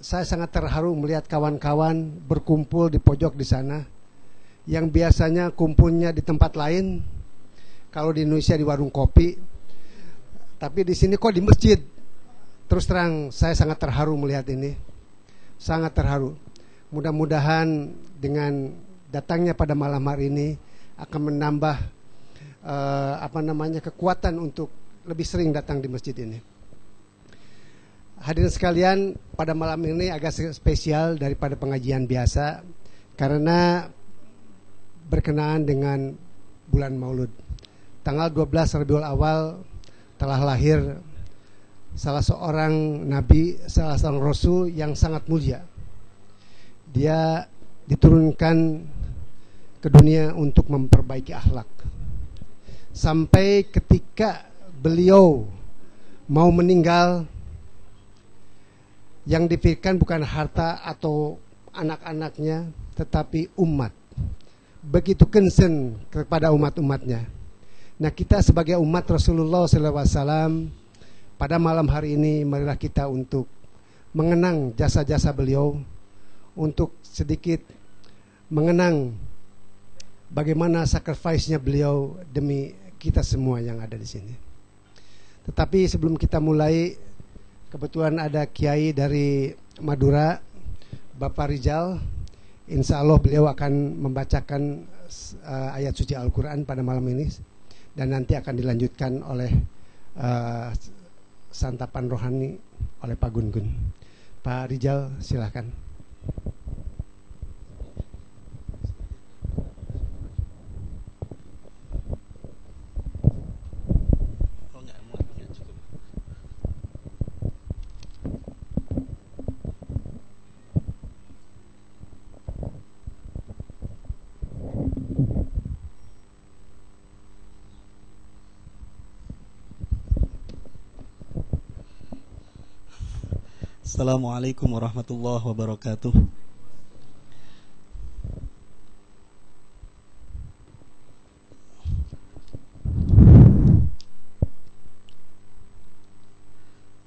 saya sangat terharu melihat kawan-kawan berkumpul di pojok di sana, yang biasanya kumpulnya di tempat lain, kalau di Indonesia di warung kopi, tapi di sini kok di masjid. Terus terang saya sangat terharu melihat ini, sangat terharu. Mudah-mudahan dengan datangnya pada malam hari ini akan menambah kekuatan untuk lebih sering datang di masjid ini. Hadirin sekalian, pada malam ini agak spesial daripada pengajian biasa karena berkenaan dengan bulan Maulud. Tanggal 12 Rabiul Awal telah lahir salah seorang nabi, salah seorang rasul yang sangat mulia. Dia diturunkan ke dunia untuk memperbaiki akhlak. Sampai ketika beliau mau meninggal, yang dipikirkan bukan harta atau anak-anaknya, tetapi umat. Begitu concern kepada umat-umatnya. Nah, kita sebagai umat Rasulullah SAW, pada malam hari ini marilah kita untuk mengenang jasa-jasa beliau, untuk sedikit mengenang bagaimana sacrifice-nya beliau demi kita semua yang ada di sini. Tetapi sebelum kita mulai, kebetulan ada kiai dari Madura, Bapak Rizal. Insya Allah beliau akan membacakan ayat suci Al-Quran pada malam ini, dan nanti akan dilanjutkan oleh santapan rohani oleh Pak Gun-Gun. Pak Rizal, silakan. Assalamualaikum warahmatullahi wabarakatuh.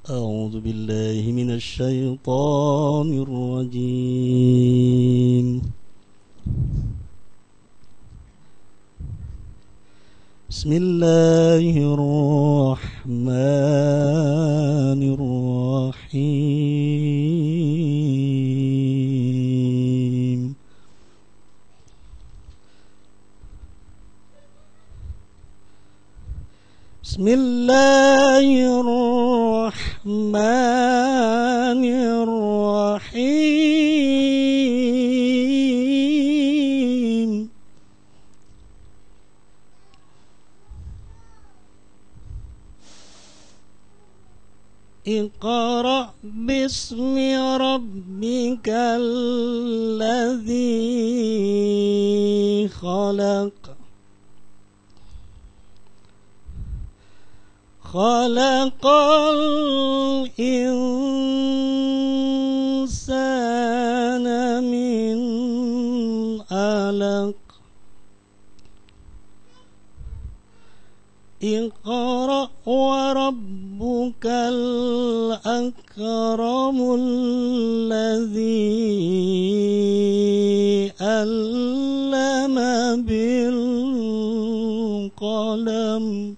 A'udzu billahi minasy syaithanir rajim. Bismillahirrahmanirrahim. Bismillahirrahmanirrahim. Iqra' bismi rabbikal ladzi khalaq. Khalaqal insana min alaq. Iqra' wa rabbukal akramul ladzi 'allama bil qalam.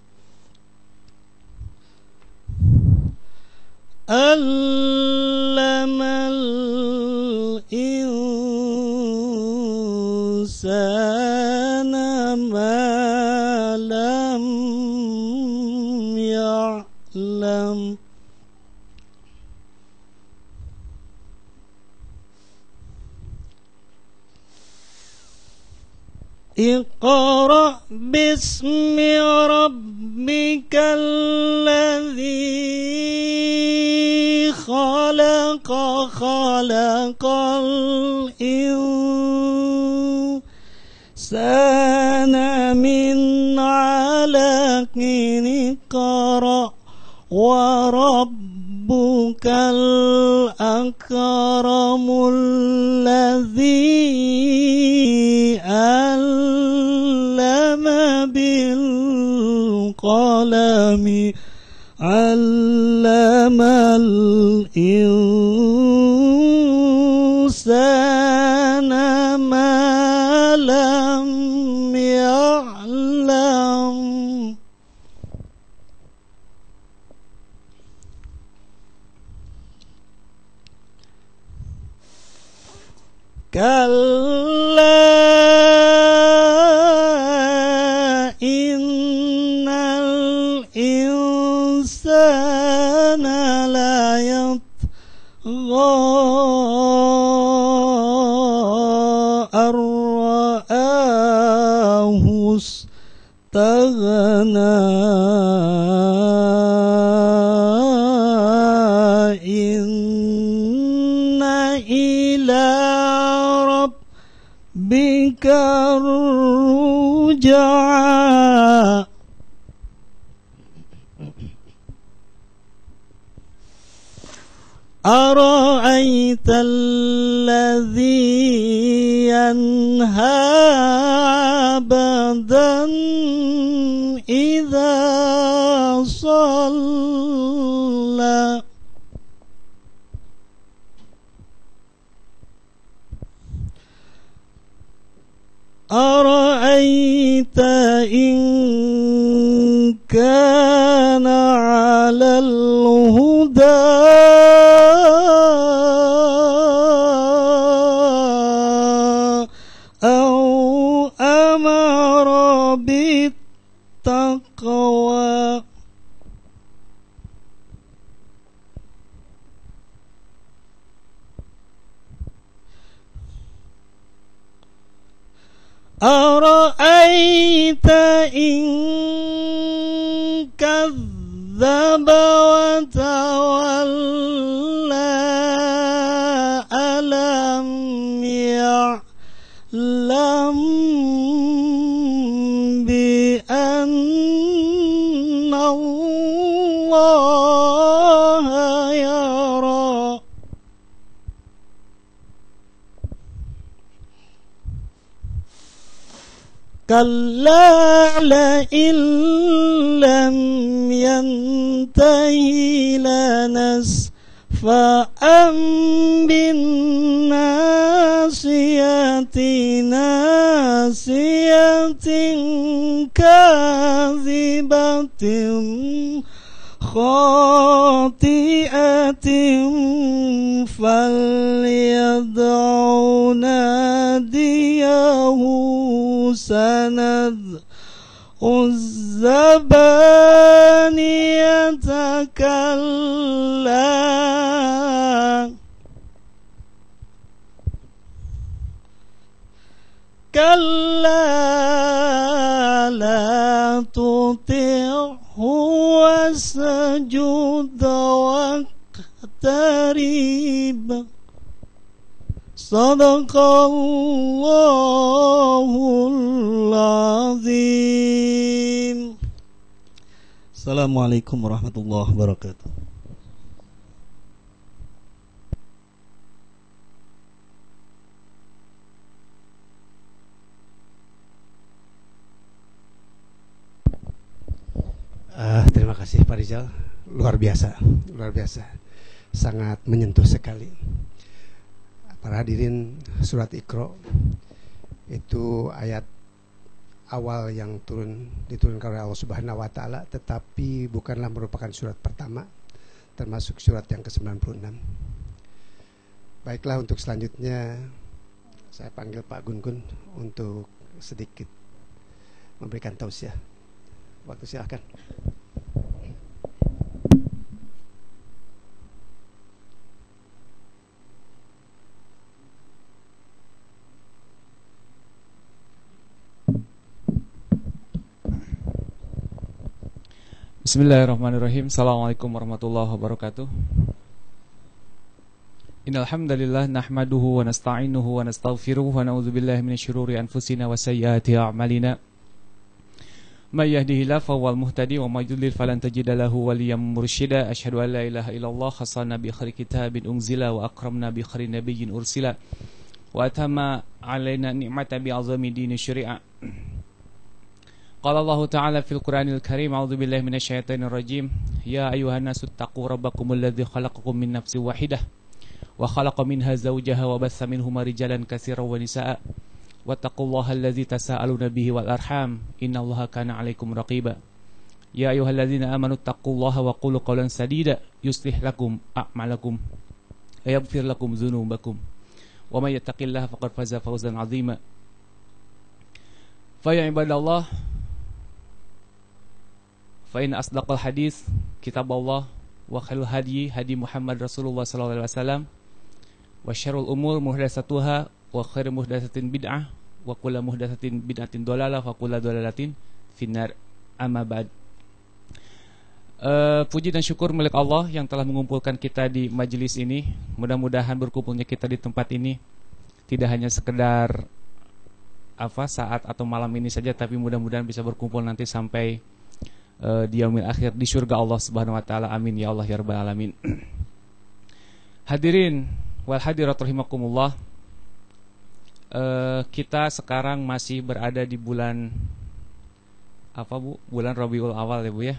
Allamal insana ma lam ya'lam. Iqra' bismi rabbikal ladzi khalaqa. Khalaqal insana min 'alaqin. Iqra' wa rabbukal akramul ladzi 'allama bil qalami. 'Allamal insana كلا إن الإنسان لا يطغى أن رآه استغنى إن إلى ربك الرجعى أرأيت الذي ينهى عبدا إذا صلى أرأيت إن كان على الهدى أو أمر بالتقوى أرأيت إن كذب وتولى ألم يعلم بأن الله يرى كلا لئن لم ينتهي لنسفعا بالناصية ناصية كاذبة خاطئة فليدع ناديه سند الزبانية كلا لا تطعه واسجد واقترب صدق الله العظيم. Assalamualaikum warahmatullahi wabarakatuh. Terima kasih Pak Rizal, luar biasa, sangat menyentuh sekali. Para hadirin, surat Iqra itu ayat awal yang diturunkan oleh Allah Subhanahu wa taala, tetapi bukanlah merupakan surat pertama, termasuk surat yang ke-96. Baiklah, untuk selanjutnya saya panggil Pak Gun-Gun untuk sedikit memberikan tausiah. Waktu silakan. Bismillahirrahmanirrahim. Assalamualaikum warahmatullahi wabarakatuh. Innal hamdalillah nahmaduhu wa nasta'inuhu wa nastaghfiruh wa na'udzubillahi minasyururi anfusina wa sayyiati a'malina. May yahdihillahu fahuwal muhtadi wa may yudlil falan tajida lahu waliyyan mursyida. Asyhadu an la ilaha illallah khassana bi khairi kitabin unzila wa akramna bi khairi nabiyyin ursila wa atama alaina ni'mata bi azami dini syari'a. Qala Allah Ta'ala fil Qur'anil Karim, a'udzu billahi minasyaitonir rajim. Ya ayyuhan nasu taqu rabbakumul ladzi khalaqakum min nafsin wahidah wa khalaqa minha zawjaha wa batha minhuma rijalan katsiran wa nisaa'a wattaqullaha allazi tasaaluna bihi wal arham innallaha kana 'alaikum raqiba. Ya ayyuhallazina amanu taqullaha wa qulu qawlan sadida yuslih lakum a'malakum wa yaghfir lakum dzunubakum wa may yattaqillaha faqad faza fawzan 'azima. Fa ya ibadallah, fa in asdaqal hadis kitabullah wa khairul hadi hadi Muhammad Rasulullah sallallahu alaihi wasallam wa syarrul umur muhdatsatuha wa khairu muhdatsatin bid'ah wa kullu muhdatsatin bid'atin dhalalah wa kullu dhalalatin finnar. Amma ba'd. Puji dan syukur milik Allah yang telah mengumpulkan kita di majelis ini. Mudah-mudahan berkumpulnya kita di tempat ini tidak hanya sekedar saat atau malam ini saja, tapi mudah-mudahan bisa berkumpul nanti sampai di yaumil akhir di surga Allah Subhanahu wa taala. Amin ya Allah ya rabbal alamin. Hadirin wal hadirat rahimakumullah. Kita sekarang masih berada di bulan Bu? Bulan Rabiul Awal ya Bu ya.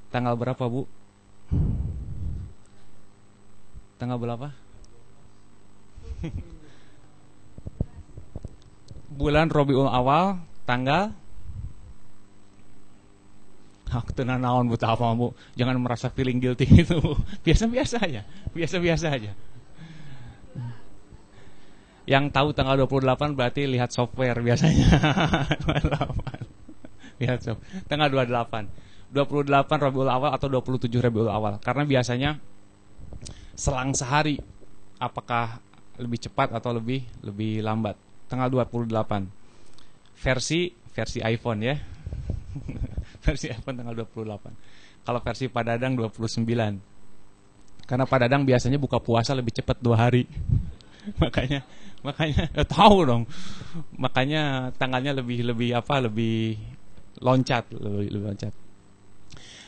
Tanggal berapa Bu? Tanggal berapa? Bulan Rabiul Awal tanggal tenang naon Bu, apa Bu? Jangan merasa feeling guilty gitu Bu. Biasa-biasa aja. Biasa-biasa aja. Yang tahu tanggal 28 berarti lihat software biasanya. 28. Lihat software. Tanggal 28 Rabiul Awal atau 27 Rabiul Awal. Karena biasanya selang sehari, apakah lebih cepat atau lebih lambat. Tanggal 28 versi iPhone ya. Versi iPhone tanggal 28. Kalau versi Pak Dadang 29. Karena Pak Dadang biasanya buka puasa lebih cepat 2 hari. Makanya tahu dong. Makanya tanggalnya lebih loncat.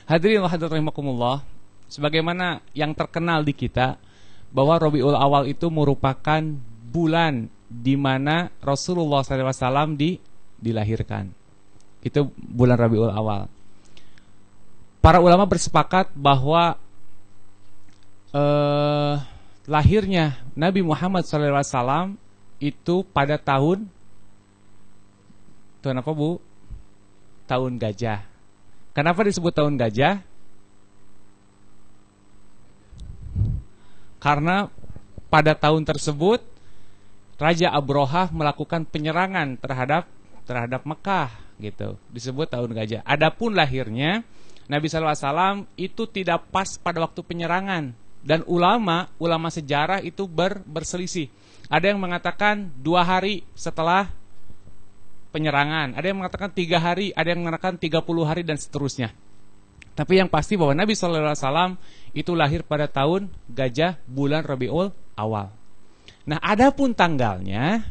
Hadirin wa hadirat rahimakumullah, sebagaimana yang terkenal di kita bahwa Rabiul Awal itu merupakan bulan di mana Rasulullah SAW dilahirkan. Itu bulan Rabiul Awal. Para ulama bersepakat bahwa lahirnya Nabi Muhammad SAW itu pada tahun apa Bu? Tahun gajah. Kenapa disebut tahun gajah? Karena pada tahun tersebut Raja Abrahah melakukan penyerangan terhadap Mekah gitu. Disebut tahun gajah. Adapun lahirnya Nabi SAW itu tidak pas pada waktu penyerangan, dan ulama sejarah itu berselisih. Ada yang mengatakan 2 hari setelah penyerangan, ada yang mengatakan 3 hari, ada yang mengatakan 30 hari dan seterusnya. Tapi yang pasti bahwa Nabi SAW itu lahir pada tahun gajah bulan Rabiul Awal. Nah, adapun tanggalnya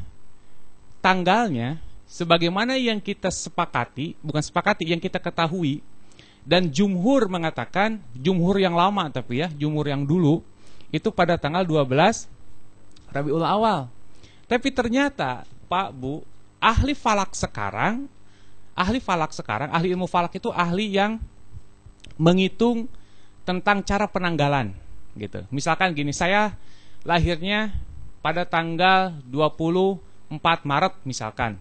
sebagaimana yang kita yang kita ketahui, dan jumhur mengatakan, jumhur yang lama tapi ya, jumhur yang dulu itu pada tanggal 12 Rabiul Awal. Tapi ternyata Pak Bu, ahli falak sekarang, ahli ilmu falak itu ahli yang menghitung tentang cara penanggalan gitu. Misalkan gini, saya lahirnya pada tanggal 24 Maret misalkan.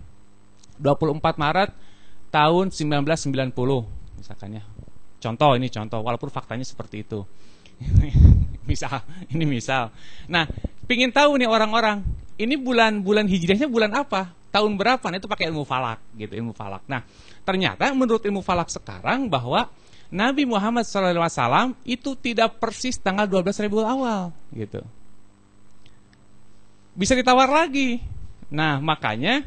24 Maret tahun 1990 misalkan ya. Contoh, walaupun faktanya seperti itu. Misal. Nah, pingin tahu nih orang-orang, ini bulan hijriahnya bulan apa? Tahun berapa? Nah, itu pakai ilmu falak gitu, ilmu falak. Nah, ternyata menurut ilmu falak sekarang bahwa Nabi Muhammad SAW itu tidak persis tanggal 12 Rabiul Awal gitu. Bisa ditawar lagi. Nah, makanya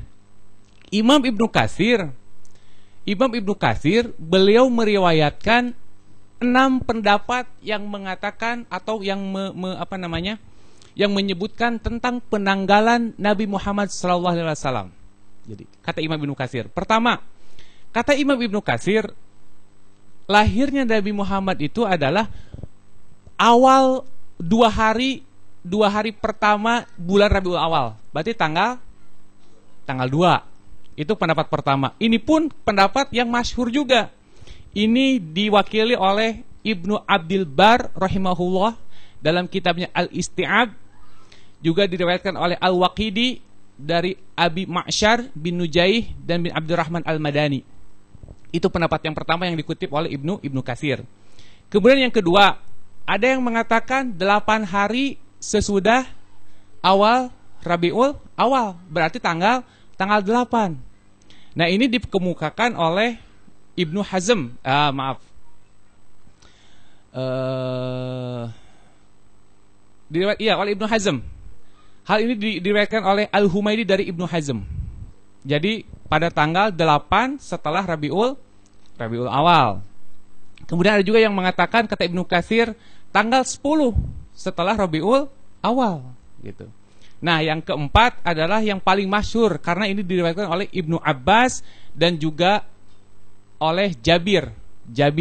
Imam Ibnu Katsir beliau meriwayatkan 6 pendapat yang mengatakan atau yang yang menyebutkan tentang penanggalan Nabi Muhammad SAW. Jadi, kata Imam Ibnu Katsir, pertama, kata Imam Ibnu Katsir, lahirnya Nabi Muhammad itu adalah awal 2 hari pertama bulan Rabiul Awal. Berarti tanggal 2. Itu pendapat pertama. Ini pun pendapat yang masyhur juga. Ini diwakili oleh Ibnu Abdul Bar rahimahullah dalam kitabnya Al-Isti'ab. Juga diriwayatkan oleh Al-Waqidi dari Abi Ma'syar bin Nujaih dan bin Abdurrahman Al-Madani. Itu pendapat yang pertama yang dikutip oleh Ibnu Katsir. Kemudian yang kedua, ada yang mengatakan 8 hari sesudah awal Rabiul Awal, berarti tanggal 8. Nah, ini dikemukakan oleh Ibnu Hazm, oleh Ibnu Hazm. Hal ini diriwayatkan oleh Al-Humaidi dari Ibnu Hazm. Jadi pada tanggal 8 setelah Rabiul Awal. Kemudian ada juga yang mengatakan, kata Ibnu Katsir, tanggal 10 setelah Rabiul Awal gitu. Nah, yang keempat adalah yang paling masyhur karena ini diriwayatkan oleh Ibnu Abbas dan juga oleh Jabir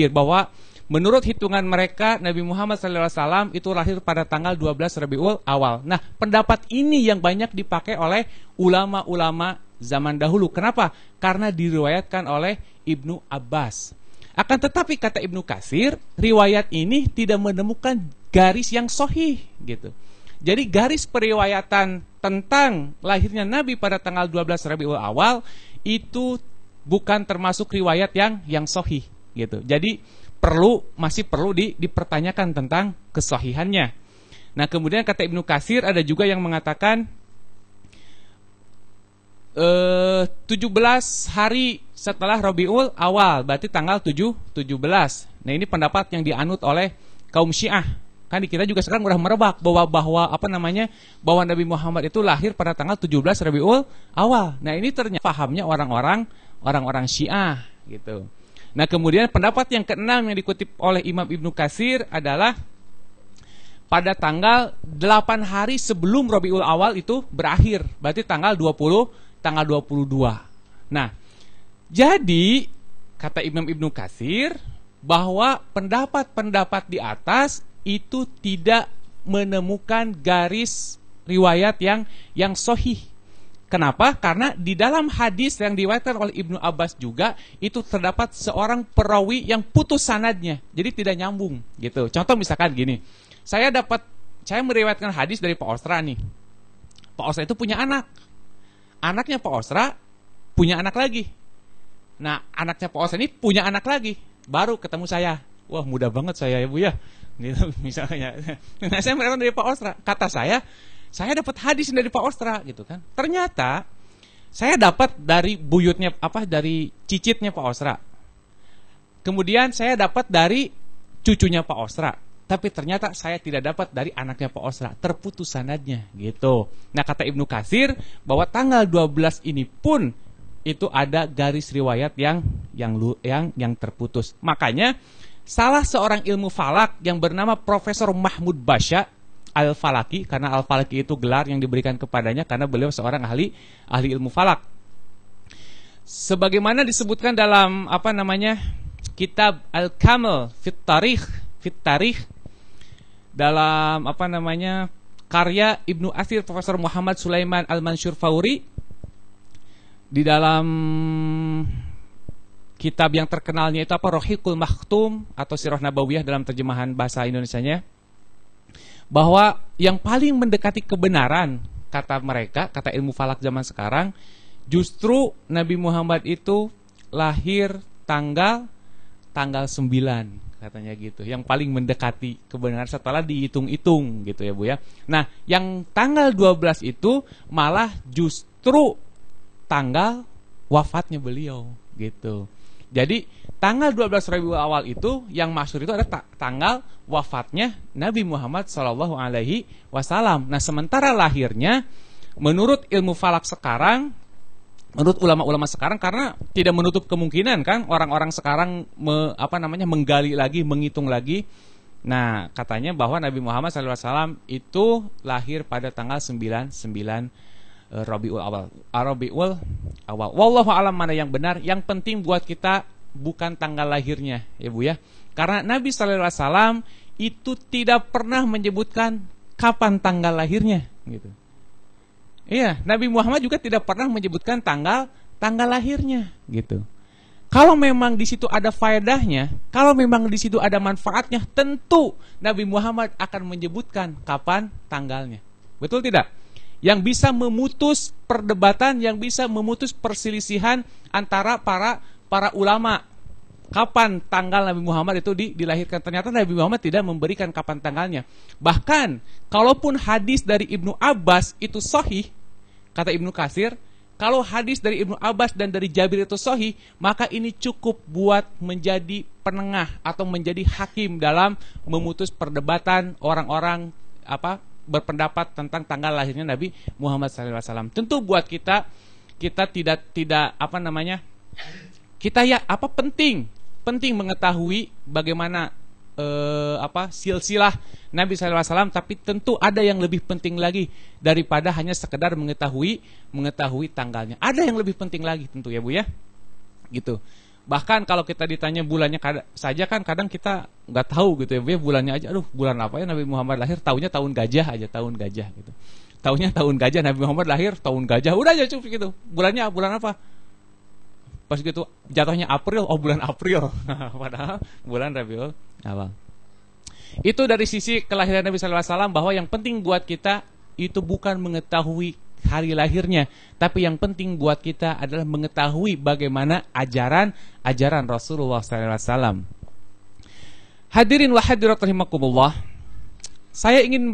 bahwa menurut hitungan mereka Nabi Muhammad SAW itu lahir pada tanggal 12 Rabiul Awal. Nah, pendapat ini yang banyak dipakai oleh ulama-ulama zaman dahulu. Kenapa? Karena diriwayatkan oleh Ibnu Abbas. Akan tetapi kata Ibnu Katsir, riwayat ini tidak menemukan garis yang sahih gitu. Jadi garis periwayatan tentang lahirnya Nabi pada tanggal 12 Rabiul Awal itu bukan termasuk riwayat yang sahih gitu. Jadi masih perlu dipertanyakan tentang kesahihannya. Nah, kemudian kata Ibnu Katsir ada juga yang mengatakan 17 hari setelah Rabiul Awal, berarti tanggal 17. Nah, ini pendapat yang dianut oleh kaum Syiah. Kan di kita juga sekarang udah merebak bahwa Nabi Muhammad itu lahir pada tanggal 17 Rabiul Awal. Nah, ini ternyata pahamnya orang-orang Syiah gitu. Nah, kemudian pendapat yang keenam yang dikutip oleh Imam Ibnu Katsir adalah pada tanggal 8 hari sebelum Rabiul Awal itu berakhir, berarti tanggal 22. Nah, jadi kata Imam Ibnu Katsir bahwa pendapat-pendapat di atas itu tidak menemukan garis riwayat yang sahih. Kenapa? Karena di dalam hadis yang diriwayatkan oleh Ibnu Abbas juga itu terdapat seorang perawi yang putus sanadnya, jadi tidak nyambung gitu. Contoh misalkan gini, saya meriwayatkan hadis dari Pak Osra nih. Pak Osra itu punya anak. Anaknya Pak Osra punya anak lagi. Nah, anaknya Pak Osra ini punya anak lagi. Baru ketemu saya. Wah, mudah banget saya ya, Bu ya. Gitu misalnya. Nah, saya meriwayatkan dari Pak Osra. Kata saya dapat hadis dari Pak Osra gitu kan. Ternyata saya dapat dari buyutnya dari cicitnya Pak Osra. Kemudian saya dapat dari cucunya Pak Osra. Tapi ternyata saya tidak dapat dari anaknya Pak Osra, terputus sanadnya gitu. Nah, kata Ibnu Katsir bahwa tanggal 12 ini pun itu ada garis riwayat yang terputus. Makanya salah seorang ilmu falak yang bernama Profesor Mahmud Basya Al-Falaki, karena Al-Falaki itu gelar yang diberikan kepadanya karena beliau seorang ahli ilmu falak. Sebagaimana disebutkan dalam kitab Al-Kamil fit Tarikh dalam karya Ibnu Athir Profesor Muhammad Sulaiman Al-Mansur Fauri, di dalam kitab yang terkenalnya itu Rohiqul Makhtum atau Sirah Nabawiyah dalam terjemahan bahasa Indonesianya, bahwa yang paling mendekati kebenaran kata ilmu falak zaman sekarang, justru Nabi Muhammad itu lahir tanggal 9 katanya gitu. Yang paling mendekati kebenaran setelah dihitung-hitung gitu ya, Bu ya. Nah, yang tanggal 12 itu malah justru tanggal wafatnya beliau gitu. Jadi tanggal 12 Rabiul Awal itu yang masyhur itu ada tanggal wafatnya Nabi Muhammad SAW. Nah, sementara lahirnya menurut ilmu falak sekarang, menurut ulama-ulama sekarang, karena tidak menutup kemungkinan kan orang-orang sekarang menggali lagi, menghitung lagi. Nah, katanya bahwa Nabi Muhammad SAW itu lahir pada tanggal 9 Rabiul Awal. Wallahu a'lam mana yang benar. Yang penting buat kita bukan tanggal lahirnya, ya Bu ya. Karena Nabi SAW itu tidak pernah menyebutkan kapan tanggal lahirnya, gitu. Iya, Nabi Muhammad juga tidak pernah menyebutkan tanggal lahirnya, gitu. Kalau memang di situ ada faedahnya, kalau memang di situ ada manfaatnya, tentu Nabi Muhammad akan menyebutkan kapan tanggalnya. Betul tidak? Yang bisa memutus perdebatan, yang bisa memutus perselisihan antara para ulama. Kapan tanggal Nabi Muhammad itu dilahirkan? Ternyata Nabi Muhammad tidak memberikan kapan tanggalnya. Bahkan, kalaupun hadis dari Ibnu Abbas itu sahih, Kata Ibnu Katsir, kalau hadis dari Ibnu Abbas dan dari Jabir itu sahih, maka ini cukup buat menjadi penengah atau menjadi hakim dalam memutus perdebatan orang-orang berpendapat tentang tanggal lahirnya Nabi Muhammad SAW. Tentu buat kita tidak penting mengetahui bagaimana silsilah Nabi SAW, tapi tentu ada yang lebih penting lagi daripada hanya sekedar mengetahui tanggalnya. Ada yang lebih penting lagi tentu ya Bu ya, gitu. Bahkan kalau kita ditanya bulannya saja kan kadang kita nggak tahu gitu ya Bu ya, bulannya aja, aduh bulan apa ya Nabi Muhammad lahir, taunya tahun gajah aja, tahun gajah gitu. Taunya tahun gajah, Nabi Muhammad lahir tahun gajah, udah aja cukup gitu. Bulannya bulan apa? Pas gitu jatuhnya April, oh bulan April. Padahal bulan Rabiul Awal. Itu dari sisi kelahiran Nabi SAW, bahwa yang penting buat kita itu bukan mengetahui hari lahirnya, tapi yang penting buat kita adalah mengetahui bagaimana ajaran Rasulullah SAW. Hadirin wa hadirat rahimakumullah, saya ingin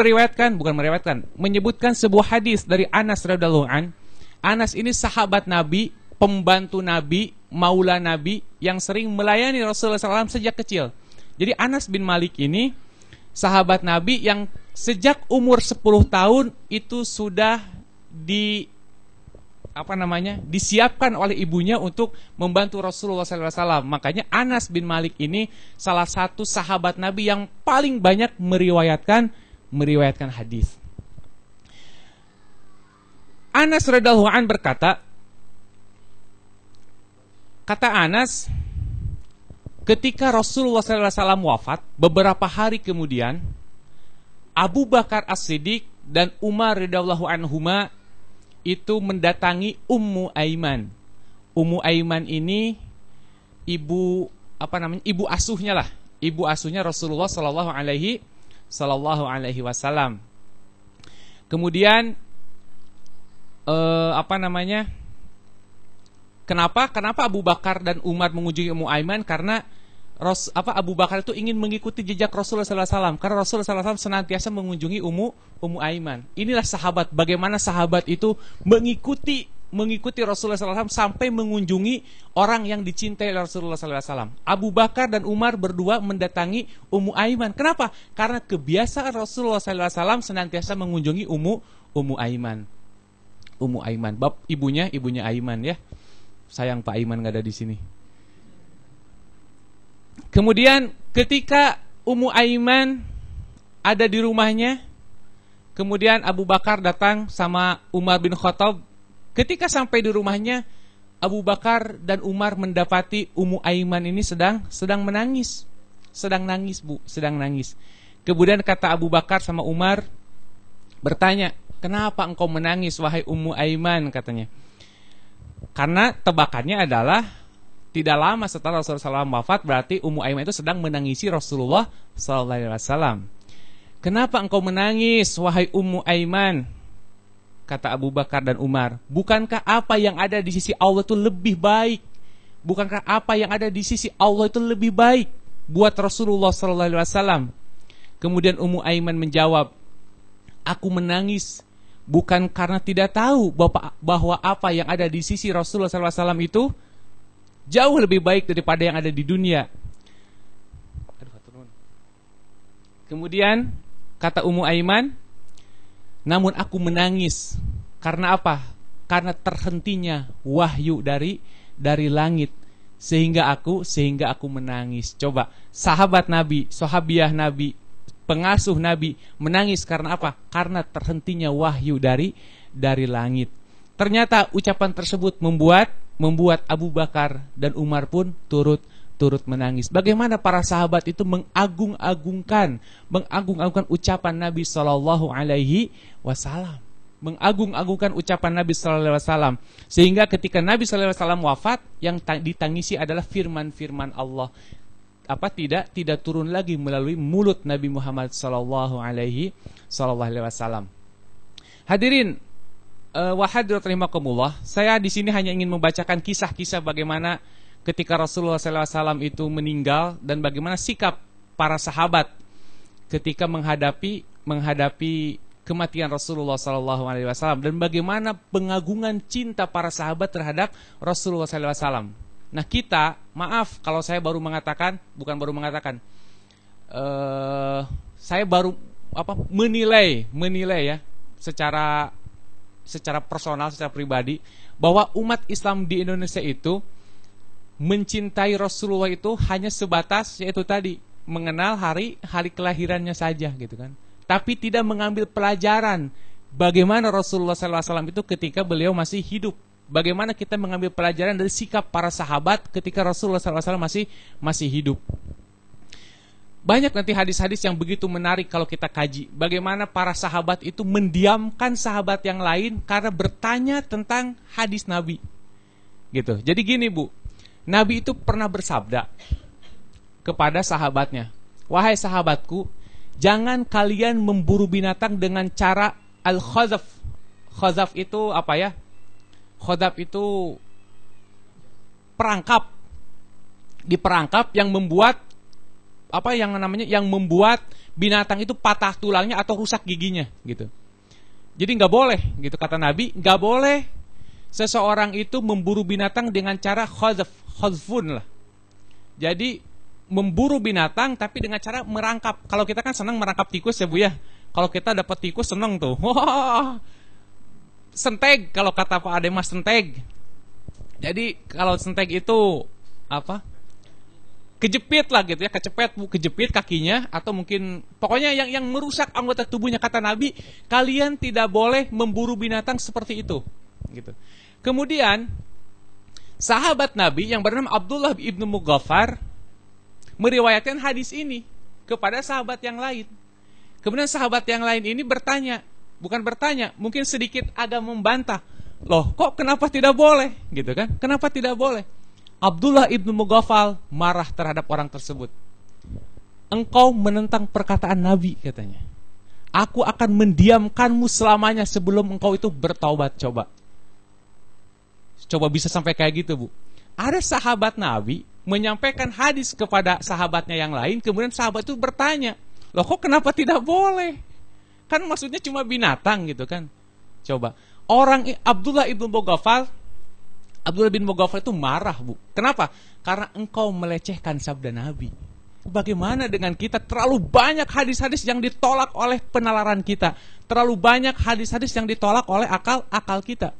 menyebutkan sebuah hadis dari Anas radhiyallahu an. Anas ini sahabat Nabi, pembantu Nabi, maula Nabi yang sering melayani Rasulullah SAW sejak kecil. Jadi Anas bin Malik ini sahabat Nabi yang sejak umur 10 tahun itu sudah disiapkan oleh ibunya untuk membantu Rasulullah SAW. Makanya Anas bin Malik ini salah satu sahabat Nabi yang paling banyak meriwayatkan hadis. Anas radhiyallahu an berkata, kata Anas, ketika Rasulullah SAW wafat, beberapa hari kemudian Abu Bakar As-Siddiq dan Umar radhiyallahu anhuma itu mendatangi Ummu Aiman. Ummu Aiman ini ibu asuhnya Rasulullah sallallahu alaihi wasallam. Kemudian Kenapa Abu Bakar dan Umar mengunjungi Ummu Aiman? Karena Abu Bakar itu ingin mengikuti jejak Rasulullah SAW. Karena Rasulullah SAW senantiasa mengunjungi Ummu Aiman. Inilah sahabat. Bagaimana sahabat itu mengikuti Rasulullah SAW sampai mengunjungi orang yang dicintai oleh Rasulullah SAW. Abu Bakar dan Umar berdua mendatangi Ummu Aiman. Kenapa? Karena kebiasaan Rasulullah SAW senantiasa mengunjungi Ummu Aiman. Ummu Aiman, bab ibunya Aiman ya. Sayang Pak Aiman nggak ada di sini. Kemudian ketika Ummu Aiman ada di rumahnya, kemudian Abu Bakar datang sama Umar bin Khattab. Ketika sampai di rumahnya, Abu Bakar dan Umar mendapati Ummu Aiman ini sedang menangis. Sedang nangis. Kemudian kata Abu Bakar sama Umar bertanya, "Kenapa engkau menangis wahai Ummu Aiman?" katanya. Karena tebakannya adalah tidak lama setelah Rasulullah SAW wafat, berarti Ummu Aiman itu sedang menangisi Rasulullah SAW. "Kenapa engkau menangis wahai Ummu Aiman?" kata Abu Bakar dan Umar. "Bukankah apa yang ada di sisi Allah itu lebih baik? Bukankah apa yang ada di sisi Allah itu lebih baik buat Rasulullah SAW?" Kemudian Ummu Aiman menjawab, "Aku menangis bukan karena tidak tahu bahwa apa yang ada di sisi Rasulullah SAW itu jauh lebih baik daripada yang ada di dunia." Kemudian kata Ummu Aiman, "Namun aku menangis karena apa? Karena terhentinya wahyu dari langit sehingga aku menangis." Coba, sahabat Nabi, sahabiah Nabi, pengasuh Nabi menangis karena apa? Karena terhentinya wahyu dari langit. Ternyata ucapan tersebut membuat Abu Bakar dan Umar pun turut menangis. Bagaimana para sahabat itu mengagung-agungkan ucapan Nabi sallallahu alaihi wasallam. Mengagung-agungkan ucapan Nabi sallallahu alaihi wasallam, sehingga ketika Nabi sallallahu alaihi wasallam wafat, yang ditangisi adalah firman-firman Allah. Tidak turun lagi melalui mulut Nabi Muhammad sallallahu alaihi wasallam. Hadirin wa hadirat rahimakumullah, saya di sini hanya ingin membacakan kisah-kisah bagaimana ketika Rasulullah SAW itu meninggal dan bagaimana sikap para sahabat ketika menghadapi kematian Rasulullah SAW dan bagaimana pengagungan cinta para sahabat terhadap Rasulullah SAW. Nah kita, maaf kalau saya saya baru menilai ya secara personal, secara pribadi, bahwa umat Islam di Indonesia itu mencintai Rasulullah itu hanya sebatas yaitu tadi mengenal hari kelahirannya saja gitu kan. Tapi tidak mengambil pelajaran bagaimana Rasulullah SAW itu ketika beliau masih hidup. Bagaimana kita mengambil pelajaran dari sikap para sahabat ketika Rasulullah SAW masih hidup. Banyak nanti hadis-hadis yang begitu menarik kalau kita kaji. Bagaimana para sahabat itu mendiamkan sahabat yang lain karena bertanya tentang hadis Nabi. Gitu. Jadi gini Bu, Nabi itu pernah bersabda kepada sahabatnya, "Wahai sahabatku, jangan kalian memburu binatang dengan cara al-khazaf." Khazaf itu apa ya? Khazaf itu perangkap. Diperangkap yang membuat yang membuat binatang itu patah tulangnya atau rusak giginya gitu. Jadi nggak boleh gitu kata Nabi, nggak boleh seseorang itu memburu binatang dengan cara khazfun lah. Jadi memburu binatang tapi dengan cara merangkap. Kalau kita kan senang merangkap tikus ya Bu ya. Kalau kita dapat tikus senang tuh. Wah, senteg kalau kata Pak Ade Mas, senteg. Jadi kalau senteg itu apa? Kejepit lah gitu ya, kejepit kakinya atau mungkin pokoknya yang merusak anggota tubuhnya. Kata Nabi, kalian tidak boleh memburu binatang seperti itu gitu. Kemudian sahabat Nabi yang bernama Abdullah ibnu Mughaffar meriwayatkan hadis ini kepada sahabat yang lain. Kemudian sahabat yang lain ini mungkin sedikit agak membantah. Loh, kok kenapa tidak boleh? Gitu kan? Kenapa tidak boleh? Abdullah ibnu Mughaffal marah terhadap orang tersebut. Engkau menentang perkataan Nabi katanya. Aku akan mendiamkanmu selamanya sebelum engkau itu bertaubat. Coba bisa sampai kayak gitu Bu. Ada sahabat Nabi menyampaikan hadis kepada sahabatnya yang lain, kemudian sahabat itu bertanya, loh kok kenapa tidak boleh? Kan maksudnya cuma binatang gitu kan. Coba Abdullah bin Mughaffal itu marah Bu. Kenapa? Karena engkau melecehkan sabda Nabi. Bagaimana dengan kita? Terlalu banyak hadis-hadis yang ditolak oleh penalaran kita. Terlalu banyak hadis-hadis yang ditolak oleh akal kita.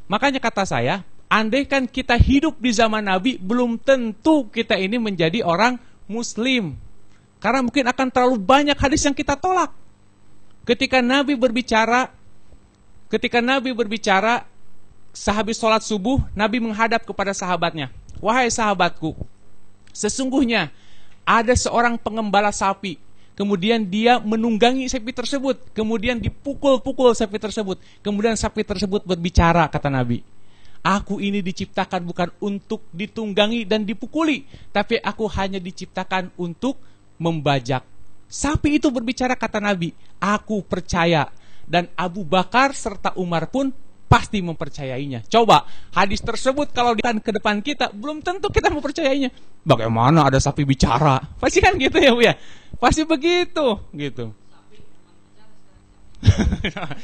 Makanya kata saya, andaikan kita hidup di zaman Nabi, belum tentu kita ini menjadi orang Muslim. Karena mungkin akan terlalu banyak hadis yang kita tolak. Ketika Nabi berbicara, sehabis sholat subuh, Nabi menghadap kepada sahabatnya. Wahai sahabatku, sesungguhnya ada seorang pengembala sapi. Kemudian dia menunggangi sapi tersebut. Kemudian dipukul-pukul sapi tersebut. Kemudian sapi tersebut berbicara, kata Nabi. Aku ini diciptakan bukan untuk ditunggangi dan dipukuli, tapi aku hanya diciptakan untuk membajak. Sapi itu berbicara, kata Nabi. Aku percaya. Dan Abu Bakar serta Umar pun pasti mempercayainya. Coba hadis tersebut kalau ke depan kita, belum tentu kita mempercayainya. Bagaimana ada sapi bicara? Pasti kan gitu ya Bu ya. Pasti begitu gitu.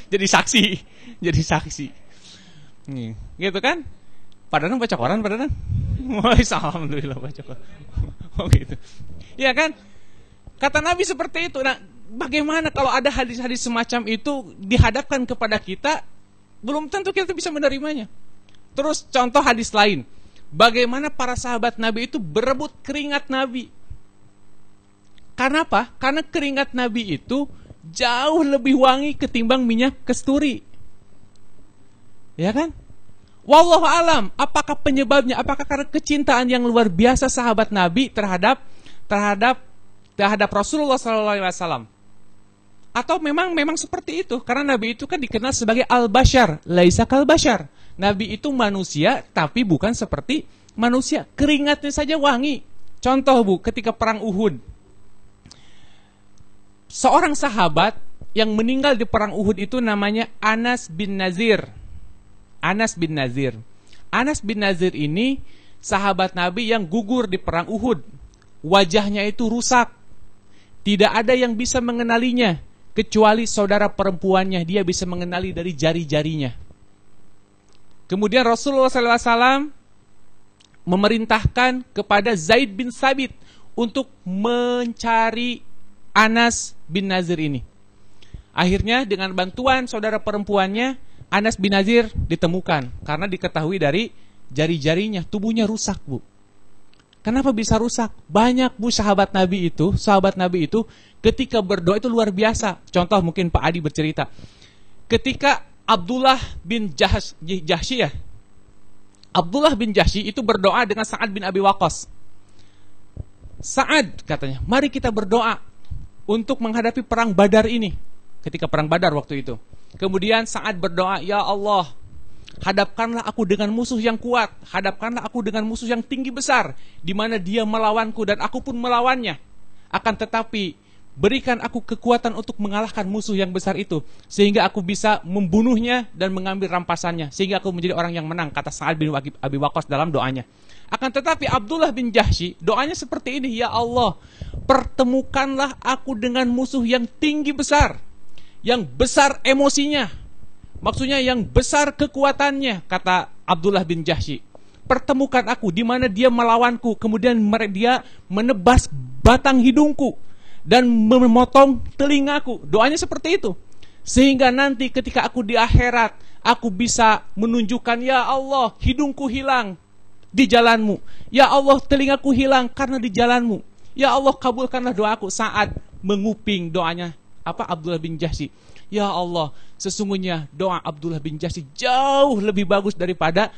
Jadi saksi. Nih, gitu kan? Padahal baca koran, padahal. Wah, alhamdulillah baca koran. Oh gitu. Iya kan? Kata Nabi seperti itu. Nah, bagaimana kalau ada hadis-hadis semacam itu dihadapkan kepada kita? Belum tentu kita bisa menerimanya. Terus contoh hadis lain. Bagaimana para sahabat Nabi itu berebut keringat Nabi. Karena apa? Karena keringat Nabi itu jauh lebih wangi ketimbang minyak kasturi. Ya kan? Wallahu alam, apakah penyebabnya? Apakah karena kecintaan yang luar biasa sahabat Nabi terhadap Rasulullah SAW? Atau memang seperti itu? Karena Nabi itu kan dikenal sebagai al-bashar, laisa kal-bashar. Nabi itu manusia tapi bukan seperti manusia. Keringatnya saja wangi. Contoh Bu, ketika perang Uhud, seorang sahabat yang meninggal di perang Uhud itu namanya Anas bin Nazir. Anas bin Nazir ini sahabat Nabi yang gugur di perang Uhud. Wajahnya itu rusak. Tidak ada yang bisa mengenalinya. kecuali saudara perempuannya dia bisa mengenali dari jari-jarinya. Kemudian Rasulullah SAW memerintahkan kepada Zaid bin Sabit untuk mencari Anas bin Nazir ini. Akhirnya dengan bantuan saudara perempuannya, Anas bin Nazir ditemukan karena diketahui dari jari-jarinya tubuhnya rusak, Bu. Kenapa bisa rusak? Banyak, Bu, sahabat Nabi itu ketika berdoa itu luar biasa. Contoh mungkin Pak Adi bercerita. Ketika Abdullah bin Jahsy Abdullah bin Jahsy itu berdoa dengan Sa'ad bin Abi Waqqas. Sa'ad katanya, mari kita berdoa untuk menghadapi perang Badar ini. Ketika perang Badar waktu itu. Kemudian Sa'ad berdoa, ya Allah, hadapkanlah aku dengan musuh yang kuat, hadapkanlah aku dengan musuh yang tinggi besar, di mana dia melawanku dan aku pun melawannya. Akan tetapi berikan aku kekuatan untuk mengalahkan musuh yang besar itu, sehingga aku bisa membunuhnya dan mengambil rampasannya, sehingga aku menjadi orang yang menang, kata Sa'ad bin Abi Waqqas dalam doanya. Akan tetapi Abdullah bin Jahsy doanya seperti ini, ya Allah, pertemukanlah aku dengan musuh yang tinggi besar, yang besar emosinya, maksudnya yang besar kekuatannya, kata Abdullah bin Jahsy. Pertemukan aku di mana dia melawanku, kemudian dia menebas batang hidungku dan memotong telingaku. Doanya seperti itu. Sehingga nanti ketika aku di akhirat, aku bisa menunjukkan, ya Allah, hidungku hilang di jalanmu. Ya Allah, telingaku hilang karena di jalanmu. Ya Allah, kabulkanlah doaku. Saat menguping doanya Abdullah bin Jahsy. Ya Allah, sesungguhnya doa Abdullah bin Jahsy jauh lebih bagus daripada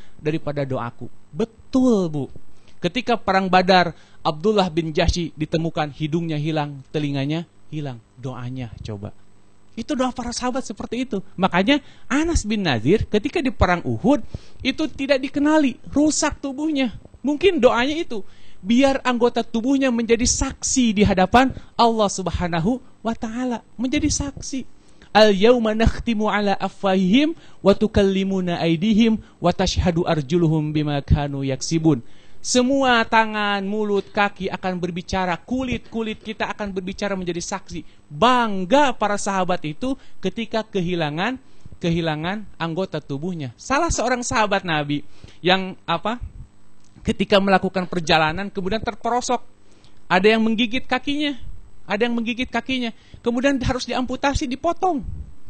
doaku. Betul, Bu. Ketika perang Badar, Abdullah bin Jahsy ditemukan hidungnya hilang, telinganya hilang. Doanya coba. Itu doa para sahabat seperti itu. Makanya Anas bin Nazir ketika di perang Uhud itu tidak dikenali, rusak tubuhnya. Mungkin doanya itu biar anggota tubuhnya menjadi saksi di hadapan Allah Subhanahu wa taala, menjadi saksi. Al-yauma nakhtimu ala afwahihim wa tukallimuna aydihim wa tashhadu arjuluhum bima kanu yaksibun. Semua tangan, mulut, kaki akan berbicara, kulit kita akan berbicara menjadi saksi. Bangga para sahabat itu ketika kehilangan anggota tubuhnya. Salah seorang sahabat Nabi yang ketika melakukan perjalanan kemudian terperosok. Ada yang menggigit kakinya, kemudian harus diamputasi, dipotong,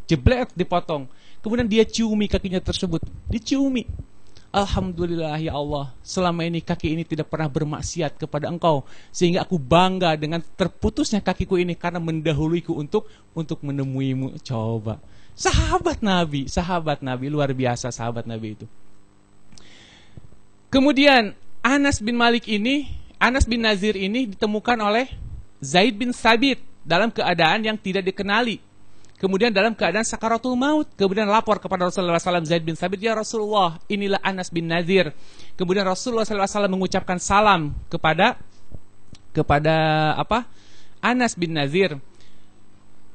jeblet, dipotong. Kemudian dia ciumi kakinya tersebut, diciumi. Alhamdulillah ya Allah, selama ini kaki ini tidak pernah bermaksiat kepada Engkau, sehingga aku bangga dengan terputusnya kakiku ini karena mendahuluiku untuk menemuimu. Coba, sahabat Nabi luar biasa, sahabat Nabi itu. Kemudian Anas bin Nazir ini ditemukan oleh Zaid bin Sabit dalam keadaan yang tidak dikenali. Kemudian dalam keadaan sakaratul maut, kemudian lapor kepada Rasulullah SAW, Zaid bin Sabit, ya Rasulullah, inilah Anas bin Nazir. Kemudian Rasulullah SAW mengucapkan salam kepada Anas bin Nazir.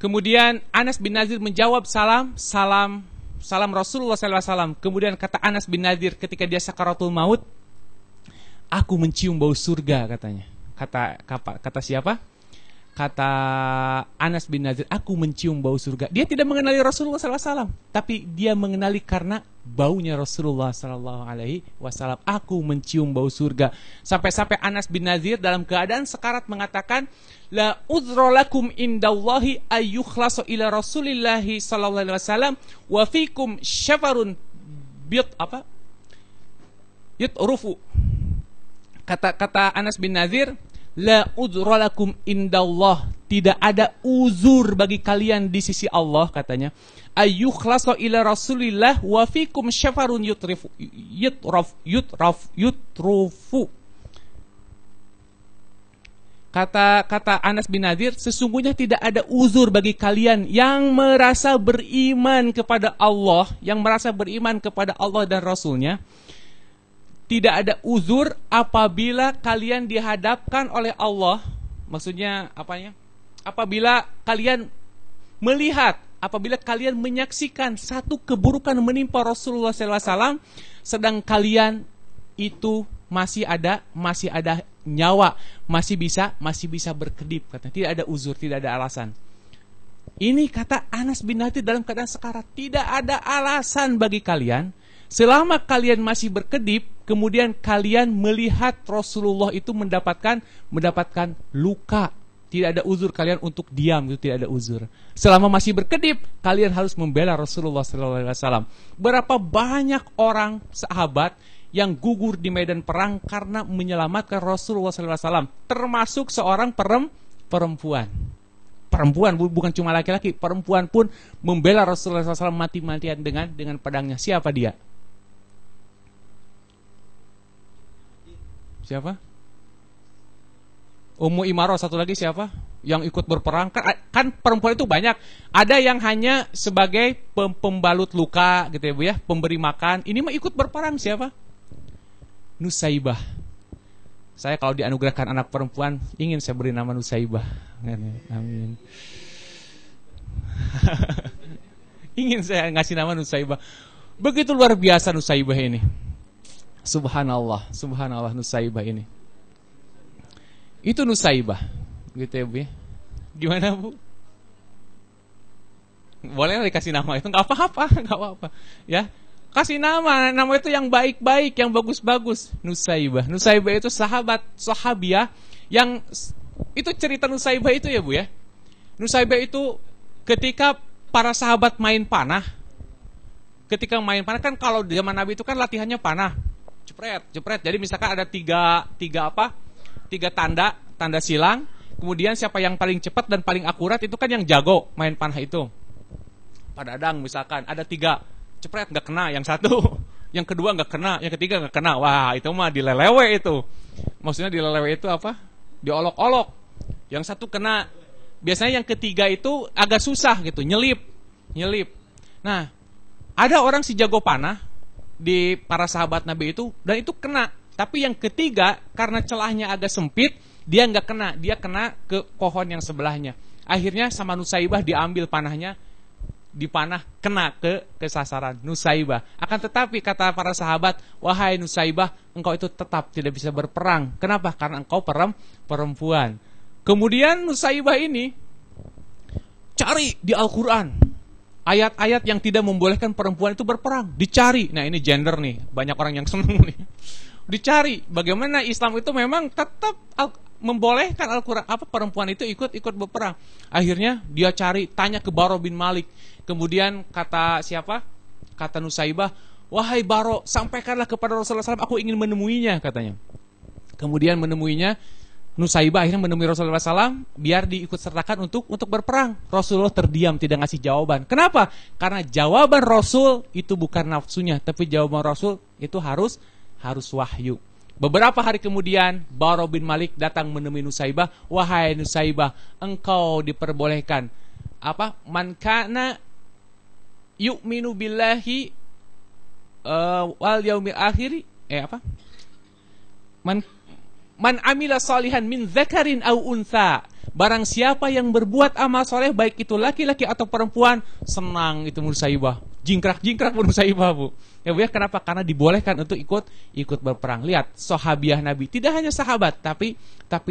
Kemudian Anas bin Nazir menjawab salam Rasulullah SAW. Kemudian kata Anas bin Nazir ketika dia sakaratul maut, aku mencium bau surga, katanya. Kata siapa? Kata Anas bin Nazir, aku mencium bau surga. Dia tidak mengenali Rasulullah SAW, tapi dia mengenali karena baunya Rasulullah SAW. Aku mencium bau surga. Sampai-sampai Anas bin Nazir dalam keadaan sekarat mengatakan, la udhra lakum indallahi ayyukhlasu ila Rasulillahi SAW wa fikum syafarun yutrufu. Kata Anas bin Nazir, la udhra lakum indallah, tidak ada uzur bagi kalian di sisi Allah, katanya. Ayyukhlasu ila Rasulillah wa fikum syafarun yutrufu. Kata Anas bin Nazir, sesungguhnya tidak ada uzur bagi kalian yang merasa beriman kepada Allah, dan Rasulnya. Tidak ada uzur apabila kalian dihadapkan oleh Allah. Maksudnya apabila kalian melihat, apabila kalian menyaksikan satu keburukan menimpa Rasulullah SAW, sedang kalian itu masih ada nyawa, masih bisa berkedip, katanya. Tidak ada uzur, tidak ada alasan. Ini kata Anas bin Nadir dalam keadaan sekarat. Tidak ada alasan bagi kalian, selama kalian masih berkedip, kemudian kalian melihat Rasulullah itu mendapatkan luka. Tidak ada uzur kalian untuk diam, itu tidak ada uzur. Selama masih berkedip, kalian harus membela Rasulullah SAW. Berapa banyak orang sahabat yang gugur di medan perang karena menyelamatkan Rasulullah SAW, termasuk seorang perempuan. Perempuan, bukan cuma laki-laki, perempuan pun membela Rasulullah SAW mati-matian dengan pedangnya. Siapa dia? Siapa? Ummu Imarah. Satu lagi siapa? Yang ikut berperang. Kan perempuan itu banyak. Ada yang hanya sebagai pembalut luka gitu ya Bu ya, pemberi makan. Ini mah ikut berperang siapa? Nusaibah. Saya kalau dianugerahkan anak perempuan, ingin saya beri nama Nusaibah. Amin. Ingin saya ngasih nama Nusaibah. Begitu luar biasa Nusaibah ini. Subhanallah Nusaibah ini. Itu Nusaibah, gitu ya Bu ya. Gimana Bu? Boleh dikasih nama itu, nggak apa-apa, ya. Kasih nama itu yang baik-baik, yang bagus-bagus. Nusaibah itu sahabiah yang itu cerita Nusaibah itu ya Bu ya. Nusaibah itu ketika para sahabat main panah. Ketika main panah kan kalau di zaman Nabi itu kan latihannya panah. Jepret. Jadi misalkan ada tiga tanda silang. Kemudian siapa yang paling cepat dan paling akurat itu kan yang jago main panah itu. Pak Dadang misalkan ada 3 cepret nggak kena yang satu, yang kedua nggak kena, yang ketiga nggak kena. Wah itu mah dilelewe itu. Maksudnya dilelewe itu apa? Diolok-olok. Yang satu kena. Biasanya yang ketiga itu agak susah gitu, nyelip. Nah, ada orang si jago panah di para sahabat Nabi itu dan itu kena. Tapi yang ketiga karena celahnya agak sempit, dia nggak kena, dia kena ke pohon yang sebelahnya. Akhirnya sama Nusaibah diambil panahnya. Dipanah kena ke sasaran Nusaibah. Akan tetapi kata para sahabat, wahai Nusaibah, engkau itu tetap tidak bisa berperang. Kenapa? Karena engkau perempuan. Kemudian Nusaibah ini cari di Al-Quran ayat-ayat yang tidak membolehkan perempuan itu berperang. Dicari. Nah ini gender nih, banyak orang yang seneng nih. Dicari bagaimana Islam itu memang tetap membolehkan Al-Quran perempuan itu ikut berperang. Akhirnya dia cari, tanya ke Baro bin Malik. Kemudian kata siapa? Kata Nusaibah, wahai Baro, sampaikanlah kepada Rasulullah SAW, aku ingin menemuinya, katanya. Kemudian menemuinya, Nusaibah akhirnya menemui Rasulullah SAW, biar diikut sertakan untuk berperang. Rasulullah terdiam, tidak ngasih jawaban. Kenapa? Karena jawaban Rasul itu bukan nafsunya, tapi jawaban Rasul itu harus wahyu. Beberapa hari kemudian Baro bin Malik datang menemui Nusaibah, wahai Nusaibah, engkau diperbolehkan man kana yu'minu billahi wal yaumil akhir man amila salihan min dzakarin aw untha, barang siapa yang berbuat amal soleh baik itu laki-laki atau perempuan, senang itu Nusaibah, jingkrak Nusaibah Bu. Ya Bu ya, kenapa? Karena dibolehkan untuk ikut berperang. Lihat sahabiah Nabi, tidak hanya sahabat tapi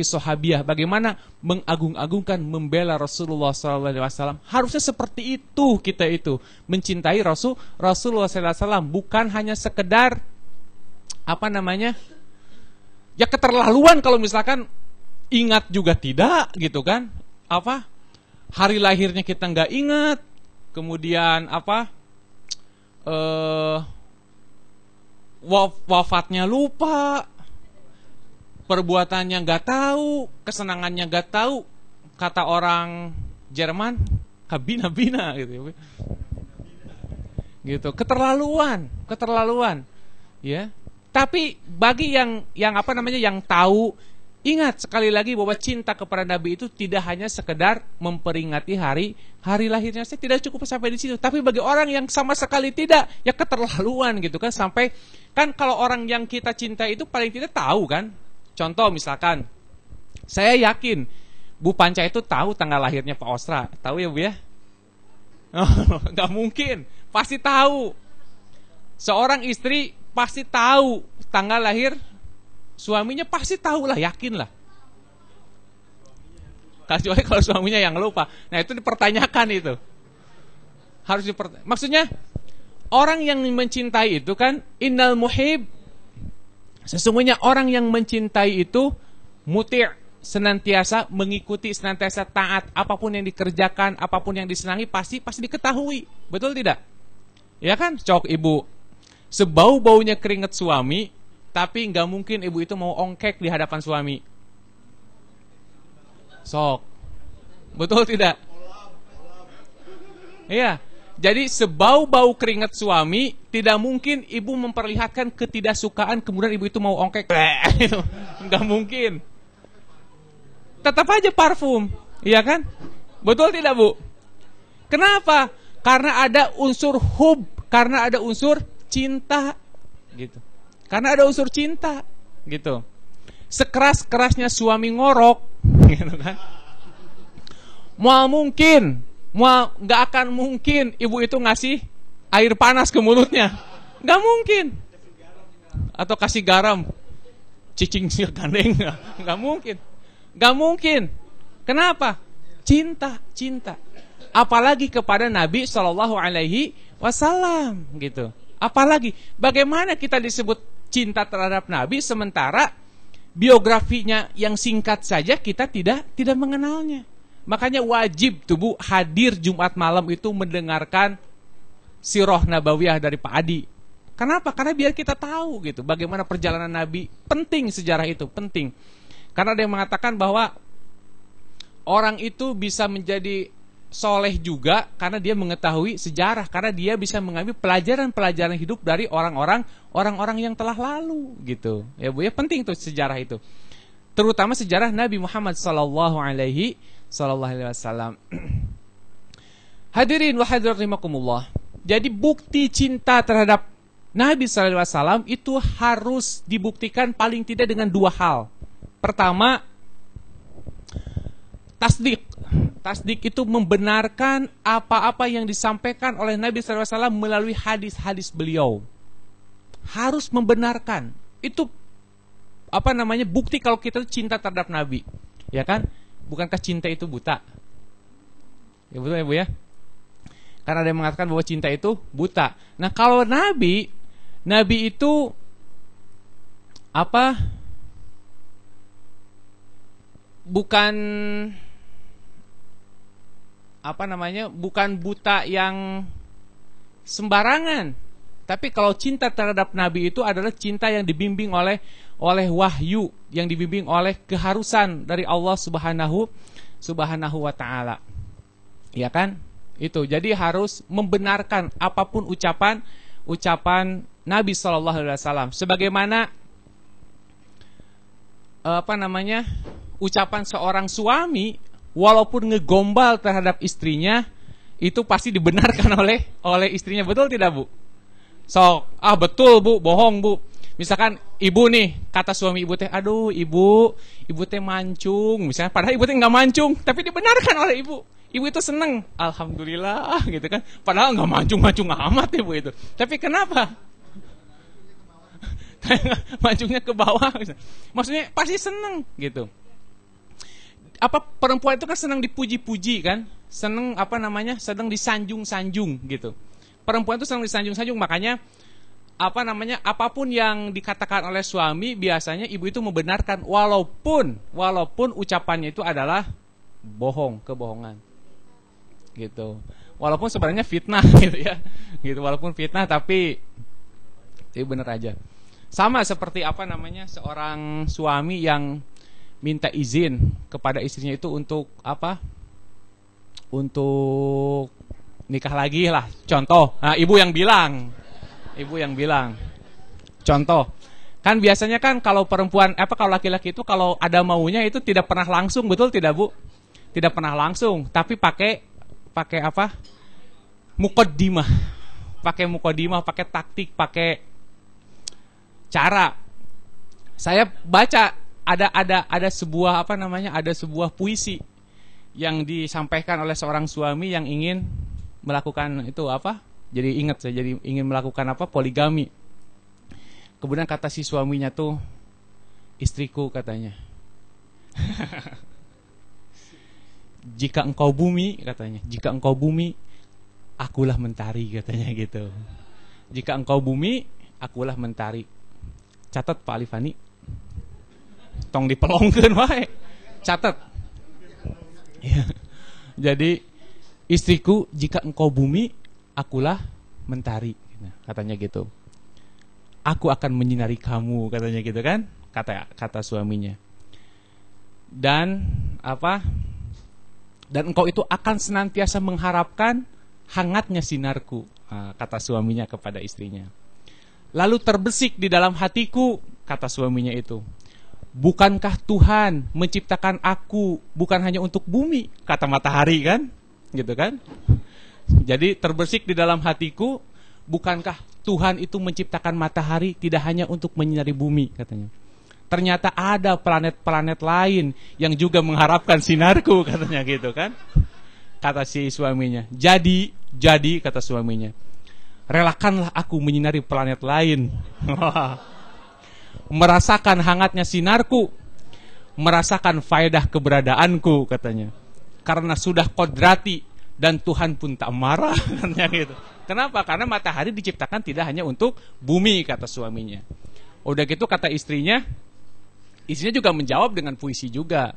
sahabiah bagaimana mengagung-agungkan, membela Rasulullah SAW. Harusnya seperti itu kita itu mencintai Rasulullah SAW, bukan hanya sekedar ya keterlaluan kalau misalkan ingat juga tidak gitu kan. Hari lahirnya kita nggak ingat, kemudian wafatnya lupa, perbuatannya nggak tahu, kesenangannya nggak tahu. Kata orang Jerman, kabina-bina gitu. Gitu, keterlaluan, ya. Tapi bagi yang tahu, ingat sekali lagi bahwa cinta kepada Nabi itu tidak hanya sekedar memperingati hari lahirnya, saya tidak cukup sampai di situ. Tapi bagi orang yang sama sekali tidak, ya keterlaluan gitu kan. Sampai kan kalau orang yang kita cintai itu paling tidak tahu kan. Contoh misalkan, saya yakin Bu Panca itu tahu tanggal lahirnya Pak Osra. Tahu ya Bu ya? Gak mungkin, pasti tahu. Seorang istri pasti tahu tanggal lahir suaminya, pasti tahu lah, yakin lah. Kecuali kalau suaminya yang lupa. Nah, itu dipertanyakan itu. Harus maksudnya orang yang mencintai itu kan innal muhib, sesungguhnya orang yang mencintai itu muti', senantiasa mengikuti, senantiasa taat, apapun yang dikerjakan, apapun yang disenangi pasti diketahui. Betul tidak? Ya kan? Cok ibu, sebau-baunya keringat suami, tapi nggak mungkin ibu itu mau ongkek di hadapan suami. Sok. Betul tidak? Iya. Jadi sebau-bau keringat suami, tidak mungkin ibu memperlihatkan ketidaksukaan kemudian ibu itu mau ongkek. Nggak mungkin. Tetap aja parfum, iya kan? Betul tidak, Bu? Kenapa? Karena ada unsur hub, karena ada unsur cinta, gitu. Karena ada unsur cinta, gitu. Sekeras-kerasnya suami ngorok, gitu kan? Nggak akan mungkin ibu itu ngasih air panas ke mulutnya, nggak mungkin. Atau kasih garam, cicing gandeng, nggak mungkin. Gak mungkin. Kenapa? Cinta. Apalagi kepada Nabi SAW, gitu. Apalagi bagaimana kita disebut cinta terhadap Nabi sementara biografinya yang singkat saja kita tidak mengenalnya. Makanya wajib tuh Bu hadir Jumat malam itu mendengarkan sirah nabawiyah dari Pak Adi. Kenapa? Karena biar kita tahu gitu bagaimana perjalanan Nabi. Penting sejarah itu, penting. Karena ada yang mengatakan bahwa orang itu bisa menjadi soleh juga karena dia mengetahui sejarah, karena dia bisa mengambil pelajaran-pelajaran hidup dari orang-orang yang telah lalu, gitu. Ya Bu, ya penting tuh sejarah itu. Terutama sejarah Nabi Muhammad sallallahu alaihi wasallam. Hadirin wa hadirat rahimakumullah. Jadi bukti cinta terhadap Nabi sallallahu alaihi wasallam itu harus dibuktikan paling tidak dengan dua hal. Pertama, tasdik. Tasdik itu membenarkan apa-apa yang disampaikan oleh Nabi SAW melalui hadis-hadis beliau. Harus membenarkan. Itu bukti kalau kita cinta terhadap Nabi. Ya kan? Bukankah cinta itu buta? Ya betul ya Bu ya? Karena ada yang mengatakan bahwa cinta itu buta. Nah, kalau Nabi itu bukan buta yang sembarangan. Tapi kalau cinta terhadap Nabi itu adalah cinta yang dibimbing oleh wahyu, yang dibimbing oleh keharusan dari Allah Subhanahu wa taala. Ya kan? Itu. Jadi harus membenarkan apapun ucapan Nabi sallallahu alaihi wasallam. Sebagaimana ucapan seorang suami walaupun ngegombal terhadap istrinya itu pasti dibenarkan oleh istrinya. Betul tidak Bu? Betul Bu, bohong Bu. Misalkan ibu nih, kata suami ibu teh, aduh ibu teh mancung, misalnya padahal ibu teh nggak mancung, tapi dibenarkan oleh ibu. Ibu itu seneng, alhamdulillah gitu kan. Padahal nggak mancung amat ibu itu. Tapi kenapa? Mancungnya ke bawah. Maksudnya pasti seneng gitu. Perempuan itu kan senang dipuji-puji kan, senang senang disanjung-sanjung gitu. Perempuan itu senang disanjung-sanjung, makanya apapun yang dikatakan oleh suami biasanya ibu itu membenarkan walaupun ucapannya itu adalah kebohongan gitu. Walaupun sebenarnya fitnah gitu ya. Gitu, walaupun fitnah tapi itu benar aja. Sama seperti seorang suami yang minta izin kepada istrinya itu untuk untuk nikah lagi lah, contoh. Nah, ibu yang bilang contoh. Kan biasanya kan kalau perempuan kalau laki-laki itu kalau ada maunya itu tidak pernah langsung, betul tidak Bu? Tidak pernah langsung, tapi pakai muqaddimah. Pakai taktik, pakai cara. Saya baca ada sebuah ada sebuah puisi yang disampaikan oleh seorang suami yang ingin melakukan itu jadi ingat saya jadi ingin melakukan poligami. Kemudian kata si suaminya tuh, istriku katanya jika engkau bumi, katanya, jika engkau bumi, akulah mentari, katanya gitu. Jika engkau bumi, akulah mentari. Catat Pak Alifani. Tong dipelongkeun wae. Catat. Ya. Jadi istriku, jika engkau bumi, akulah mentari, katanya gitu. Aku akan menyinari kamu, katanya gitu kan? Kata suaminya. Dan apa? Dan engkau itu akan senantiasa mengharapkan hangatnya sinarku, kata suaminya kepada istrinya. Lalu terbesik di dalam hatiku, kata suaminya itu, bukankah Tuhan menciptakan aku bukan hanya untuk bumi, kata matahari kan, gitu kan? Jadi terbesik di dalam hatiku, bukankah Tuhan itu menciptakan matahari tidak hanya untuk menyinari bumi, katanya. Ternyata ada planet-planet lain yang juga mengharapkan sinarku, katanya gitu kan? Kata si suaminya. Jadi kata suaminya, relakanlah aku menyinari planet lain. Merasakan hangatnya sinarku, merasakan faedah keberadaanku, katanya. Karena sudah kodrati dan Tuhan pun tak marah, katanya gitu. Kenapa? Karena matahari diciptakan tidak hanya untuk bumi, kata suaminya. Udah gitu kata istrinya juga menjawab dengan puisi juga.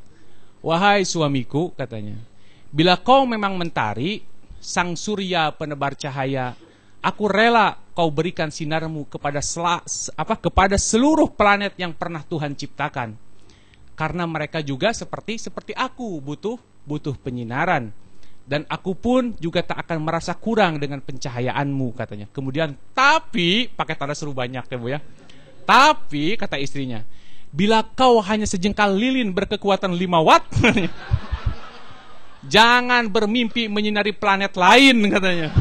Wahai suamiku, katanya, bila kau memang mentari, sang surya penebar cahaya, aku rela kau berikan sinarmu kepada seluruh planet yang pernah Tuhan ciptakan. Karena mereka juga seperti aku, butuh penyinaran. Dan aku pun juga tak akan merasa kurang dengan pencahayaanmu, katanya. Kemudian, tapi, pakai tanda seru banyak ya Bu ya. Tapi, kata istrinya, bila kau hanya sejengkal lilin berkekuatan 5 watt, jangan bermimpi menyinari planet lain, katanya.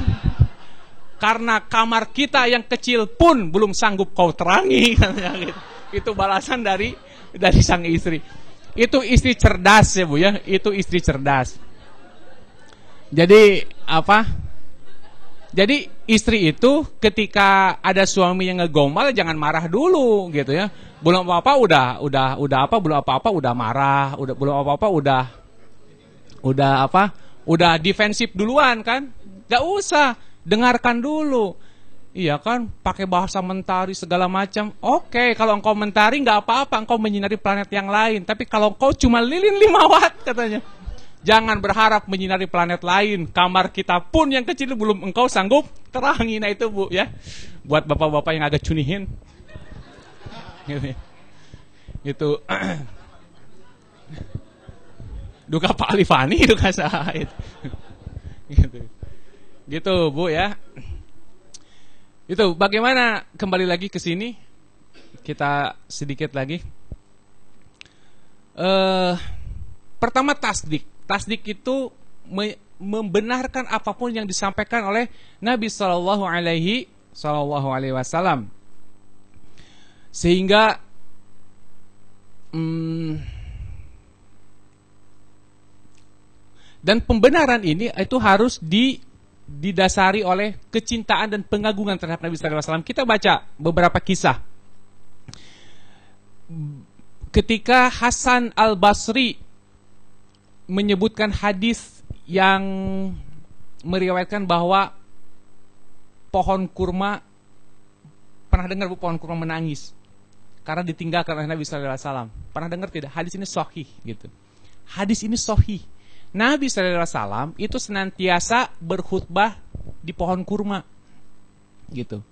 Karena kamar kita yang kecil pun belum sanggup kau terangi, katanya gitu. Itu balasan dari sang istri. Itu istri cerdas ya Bu ya, itu istri cerdas. Jadi apa? Jadi istri itu ketika ada suami yang ngegombal jangan marah dulu gitu ya. Belum apa-apa udah marah, udah defensif duluan kan? Gak usah, dengarkan dulu. Iya kan, pakai bahasa mentari segala macam. Oke, kalau engkau mentari nggak apa-apa, engkau menyinari planet yang lain. Tapi kalau engkau cuma lilin 5 watt, katanya, jangan berharap menyinari planet lain. Kamar kita pun yang kecil belum engkau sanggup terangi. Nah itu Bu ya, buat bapak-bapak yang agak cunihin. Gitu. Duka Pak Alifani, duka Said. Gitu Bu ya. Itu bagaimana, kembali lagi ke sini. Kita sedikit lagi. Pertama tasdik. Tasdik itu membenarkan apapun yang disampaikan oleh Nabi Sallallahu Alaihi Wasallam. Sehingga dan pembenaran ini itu harus didasari oleh kecintaan dan pengagungan terhadap Nabi Sallallahu Alaihi Wasallam. Kita baca beberapa kisah. Ketika Hasan Al-Basri menyebutkan hadis yang meriwayatkan bahwa pohon kurma, pernah dengar Bu pohon kurma menangis karena ditinggalkan oleh Nabi Sallallahu Alaihi Wasallam? Pernah dengar tidak? Hadis ini sahih gitu. Hadis ini sahih. Nabi Sallallahu Alaihi Wasallam itu senantiasa berkhutbah di pohon kurma gitu.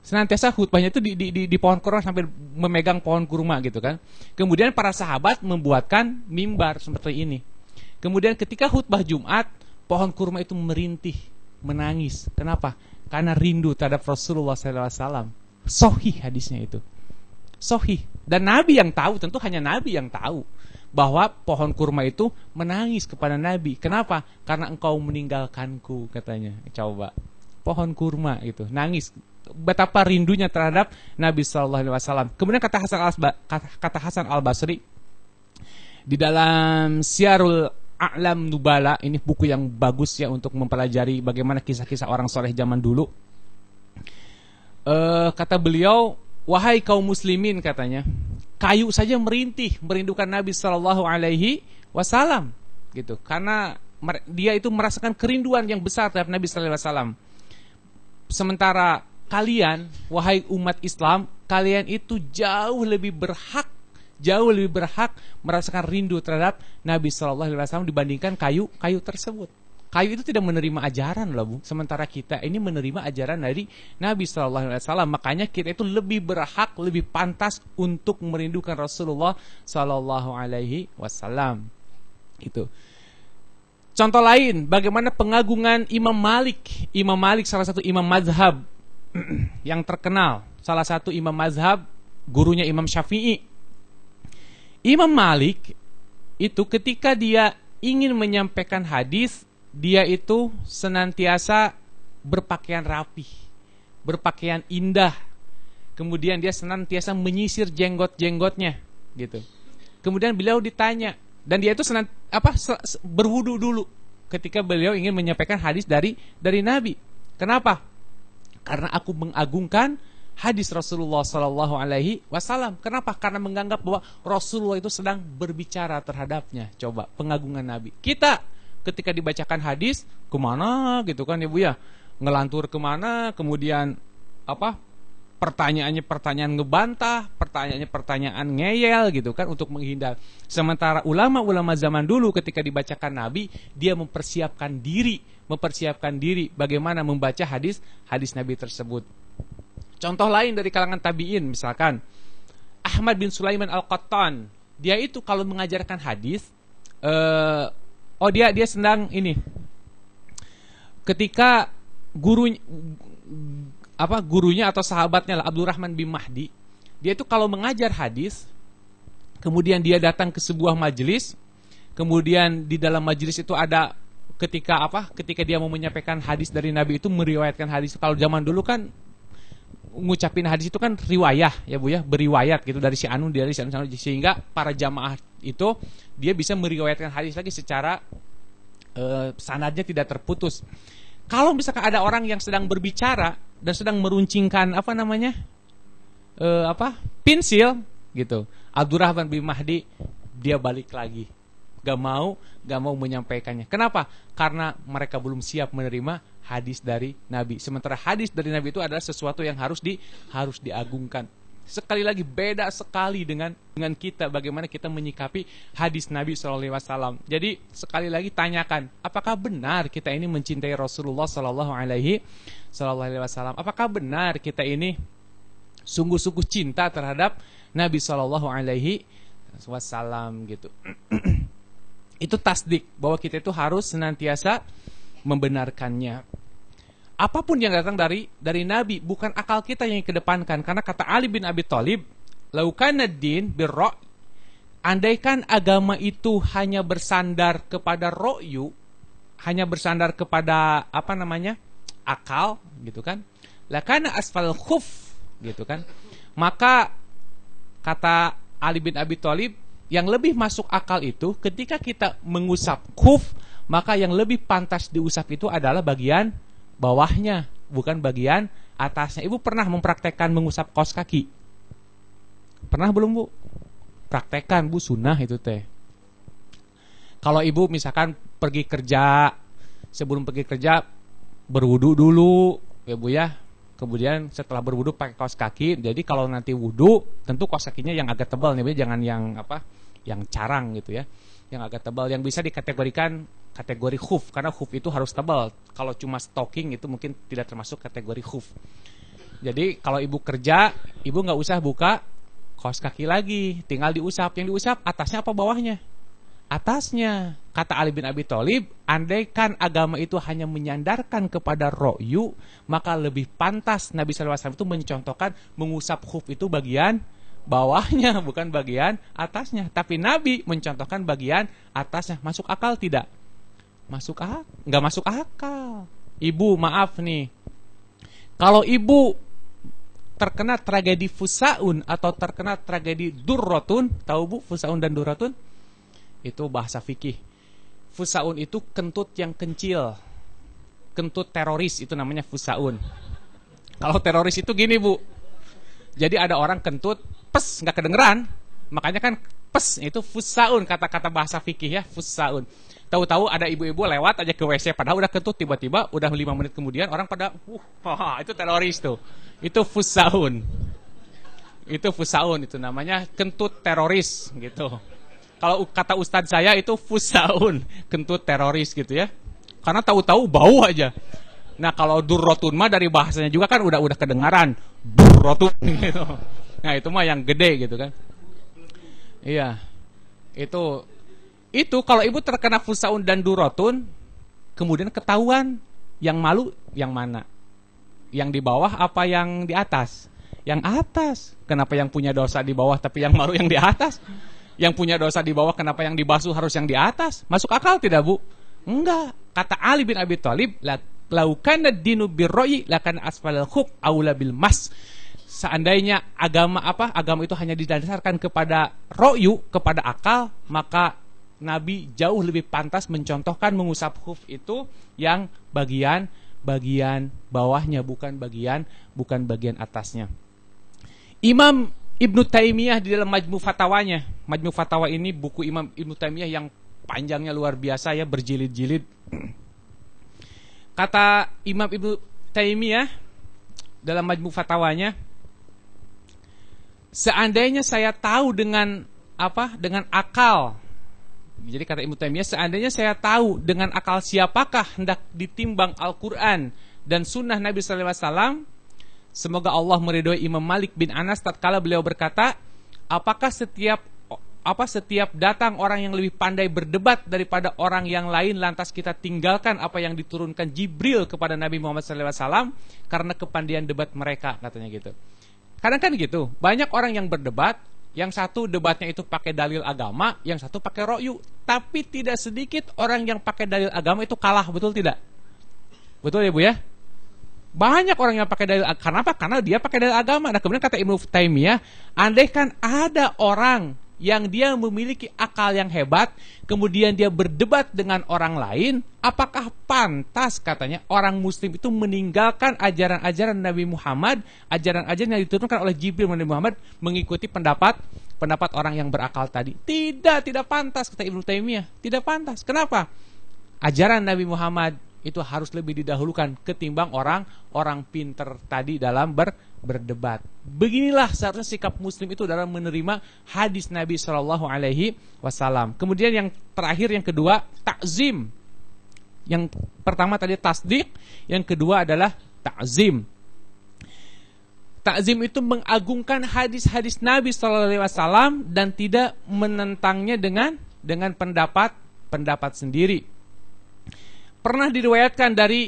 Senantiasa khutbahnya itu di pohon kurma sambil memegang pohon kurma gitu kan. Kemudian para sahabat membuatkan mimbar seperti ini. Kemudian ketika khutbah Jumat, pohon kurma itu merintih, menangis. Kenapa? Karena rindu terhadap Rasulullah SAW. Sahih hadisnya itu. Sahih. Dan Nabi yang tahu, tentu hanya Nabi yang tahu bahwa pohon kurma itu menangis kepada Nabi. Kenapa? Karena engkau meninggalkanku, katanya. Coba. Pohon kurma itu nangis. Betapa rindunya terhadap Nabi SAW. Kemudian kata Hasan Al-Basri di dalam Syiarul A'lam Nubala, ini buku yang bagus ya untuk mempelajari bagaimana kisah-kisah orang soleh zaman dulu. Kata beliau, wahai kaum muslimin, katanya, kayu saja merintih merindukan Nabi Sallallahu Alaihi Wasallam. gitu. Karena dia itu merasakan kerinduan yang besar terhadap Nabi sallallahu alaihi wasallam. Sementara kalian, wahai umat Islam, kalian itu jauh lebih berhak merasakan rindu terhadap Nabi sallallahu alaihi wasallam dibandingkan kayu tersebut. Kayu itu tidak menerima ajaran loh, Bu. Sementara kita ini menerima ajaran dari Nabi sallallahu alaihi wasallam. Makanya kita itu lebih berhak, lebih pantas untuk merindukan Rasulullah sallallahu alaihi wasallam. Itu. Contoh lain, bagaimana pengagungan Imam Malik. Imam Malik salah satu imam mazhab yang terkenal. Salah satu imam mazhab, gurunya Imam Syafi'i. Imam Malik itu ketika dia ingin menyampaikan hadis, dia itu senantiasa berpakaian rapi, berpakaian indah. Kemudian dia senantiasa menyisir jenggot-jenggotnya, gitu. Kemudian beliau ditanya, dan dia itu berwudu dulu ketika beliau ingin menyampaikan hadis dari Nabi. Kenapa? Karena aku mengagungkan hadis Rasulullah sallallahu alaihi wasallam. Kenapa? Karena menganggap bahwa Rasulullah itu sedang berbicara terhadapnya. Coba, pengagungan Nabi. Kita ketika dibacakan hadis, kemana gitu kan ya Bu ya, ngelantur kemana, kemudian pertanyaannya pertanyaan ngebantah, pertanyaannya pertanyaan ngeyel gitu kan, untuk menghindar. Sementara ulama-ulama zaman dulu ketika dibacakan Nabi, dia mempersiapkan diri bagaimana membaca hadis Nabi tersebut. Contoh lain dari kalangan tabi'in, misalkan Ahmad bin Sulaiman Al-Qattan, dia itu kalau mengajarkan hadis, dia sedang ini. Ketika gurunya atau sahabatnya lah, Abdurrahman bin Mahdi, dia itu kalau mengajar hadis, kemudian dia datang ke sebuah majelis, kemudian di dalam majelis itu ada ketika dia mau menyampaikan hadis dari Nabi itu, meriwayatkan hadis. Kalau zaman dulu kan ngucapin hadis itu kan riwayah ya Bu ya, beriwayat gitu dari si anu, sehingga para jamaah itu dia bisa meriwayatkan hadis lagi secara sanadnya tidak terputus. Kalau misalkan ada orang yang sedang berbicara dan sedang meruncingkan pensil gitu, Abdurrahman bin Mahdi dia balik lagi, gak mau menyampaikannya. Kenapa? Karena mereka belum siap menerima hadis dari Nabi. Sementara hadis dari Nabi itu adalah sesuatu yang harus diagungkan. Sekali lagi beda sekali dengan kita, bagaimana kita menyikapi hadis Nabi SAW. Jadi sekali lagi tanyakan, apakah benar kita ini mencintai Rasulullah SAW? Apakah benar kita ini sungguh-sungguh cinta terhadap Nabi SAW gitu? Itu tasdik, bahwa kita itu harus senantiasa membenarkannya. Apapun yang datang dari Nabi, bukan akal kita yang dikedepankan. Karena kata Ali bin Abi Thalib, laukana din birra', andaikan agama itu hanya bersandar kepada ro'yu, hanya bersandar kepada akal gitu kan, lakana asfal khuf gitu kan, maka kata Ali bin Abi Thalib, yang lebih masuk akal itu ketika kita mengusap khuf, maka yang lebih pantas diusap itu adalah bagian bawahnya, bukan bagian atasnya. Ibu pernah mempraktekkan mengusap kaos kaki? Pernah belum Bu? Praktekkan Bu, sunnah itu teh. Kalau ibu misalkan pergi kerja, sebelum pergi kerja berwudu dulu ya Bu ya. Kemudian setelah berwudu pakai kaos kaki. Jadi kalau nanti wudu, tentu kaos kakinya yang agak tebal nih Bu, jangan yang yang carang gitu ya. Yang agak tebal, yang bisa dikategorikan kategori khuf, karena khuf itu harus tebal. Kalau cuma stocking itu mungkin tidak termasuk kategori khuf. Jadi kalau ibu kerja, ibu nggak usah buka kaos kaki lagi, tinggal diusap. Yang diusap atasnya apa bawahnya? Atasnya. Kata Ali bin Abi Thalib, andaikan agama itu hanya menyandarkan kepada ro'yu, maka lebih pantas Nabi SAW itu mencontohkan mengusap khuf itu bagian bawahnya, bukan bagian atasnya. Tapi Nabi mencontohkan bagian atasnya. Masuk akal tidak? Nggak masuk akal. Ibu maaf nih, kalau ibu terkena tragedi fusaun atau terkena tragedi durratun, tahu Bu fusaun dan durratun? Itu bahasa fikih. Fusaun itu kentut yang kecil, kentut teroris, itu namanya fusaun. Kalau teroris itu gini Bu, jadi ada orang kentut, nggak kedengeran, makanya kan apes, itu fusaun, kata-kata bahasa fikih ya, fusaun. Tahu-tahu ada ibu-ibu lewat aja ke WC, padahal udah kentut, tiba-tiba udah 5 menit kemudian orang pada, itu teroris tuh. Itu fusaun. Itu fusaun, itu namanya kentut teroris gitu. Kalau kata ustadz saya itu fusaun, kentut teroris gitu ya. Karena tahu-tahu bau aja. Nah kalau durrotun mah dari bahasanya juga kan udah kedengaran durrotun gitu. Nah itu mah yang gede gitu kan. Iya. Itu kalau ibu terkena fusaun dan durrotun, kemudian ketahuan, yang malu yang mana? Yang di bawah apa yang di atas? Yang atas. Kenapa yang punya dosa di bawah tapi yang malu yang di atas? Yang punya dosa di bawah kenapa yang dibasuh harus yang di atas? Masuk akal tidak, Bu? Enggak. Kata Ali bin Abi Thalib, laukan ad-dinu birro'i lakan asfalal khuf aula bil mas. Seandainya agama itu hanya didasarkan kepada ro'yu, kepada akal, maka Nabi jauh lebih pantas mencontohkan mengusap khuf itu yang bagian bawahnya, bukan bagian atasnya. Imam Ibnu Taimiyah di dalam Majmu' Fatawanya, Majmu' Fatawa ini buku Imam Ibnu Taimiyah yang panjangnya luar biasa ya, berjilid-jilid. Kata Imam Ibnu Taimiyah dalam Majmu' Fatawanya, seandainya saya tahu dengan akal. Jadi kata Ibnu Taimiyah, seandainya saya tahu dengan akal siapakah hendak ditimbang Al-Qur'an dan sunnah Nabi sallallahu alaihi wasallam, semoga Allah meridhoi Imam Malik bin Anas tatkala beliau berkata, apakah setiap datang orang yang lebih pandai berdebat daripada orang yang lain, lantas kita tinggalkan apa yang diturunkan Jibril kepada Nabi Muhammad SAW karena kepandaian debat mereka, katanya gitu. Kadang kan gitu, banyak orang yang berdebat, yang satu debatnya itu pakai dalil agama, yang satu pakai ro'yu, tapi tidak sedikit orang yang pakai dalil agama itu kalah, betul tidak? Betul ya Bu ya? Banyak orang yang pakai dalil agama, kenapa? Karena dia pakai dalil agama. Nah kemudian kata Ibnu Taimiyah, andai kan ada orang yang dia memiliki akal yang hebat, kemudian dia berdebat dengan orang lain, apakah pantas katanya orang muslim itu meninggalkan ajaran-ajaran Nabi Muhammad, ajaran-ajaran yang diturunkan oleh Jibril Nabi Muhammad, mengikuti pendapat orang yang berakal tadi? Tidak pantas, kata Ibnu Taimiyah, tidak pantas. Kenapa? Ajaran Nabi Muhammad itu harus lebih didahulukan ketimbang orang pinter tadi dalam berdebat. Beginilah seharusnya sikap muslim itu dalam menerima hadis Nabi SAW. Kemudian yang terakhir, yang kedua, takzim. Yang pertama tadi tasdik, yang kedua adalah takzim. Takzim itu mengagungkan hadis-hadis Nabi SAW dan tidak menentangnya dengan pendapat sendiri. Pernah diriwayatkan dari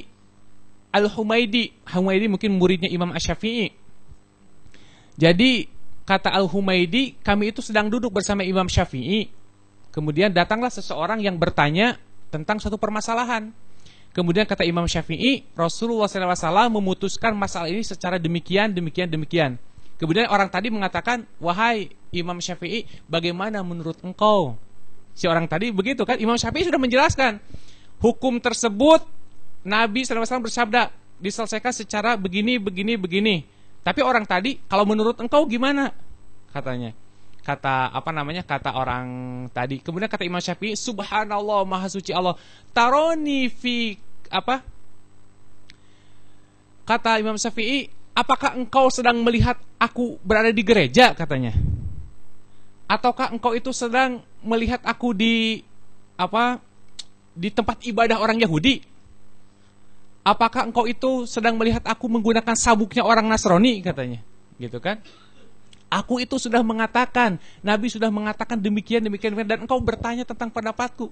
Al-Humaidi. Humaidi mungkin muridnya Imam Asy-Syafi'i. Jadi kata Al-Humaidi, kami itu sedang duduk bersama Imam Syafi'i. Kemudian datanglah seseorang yang bertanya tentang suatu permasalahan. Kemudian kata Imam Syafi'i, Rasulullah SAW memutuskan masalah ini secara demikian. Kemudian orang tadi mengatakan, wahai Imam Syafi'i, bagaimana menurut engkau? Si orang tadi begitu kan, Imam Syafi'i sudah menjelaskan hukum tersebut. Nabi SAW bersabda, diselesaikan secara begini. Tapi orang tadi, kalau menurut engkau gimana? Katanya. Kata orang tadi. Kemudian kata Imam Syafi'i, subhanallah, maha suci Allah. Taroni fi Kata Imam Syafi'i, apakah engkau sedang melihat aku berada di gereja, katanya? Ataukah engkau itu sedang melihat aku di tempat ibadah orang Yahudi? Apakah engkau itu sedang melihat aku menggunakan sabuknya orang Nasrani, katanya. Gitu kan? Aku itu sudah mengatakan, Nabi sudah mengatakan demikian dan engkau bertanya tentang pendapatku.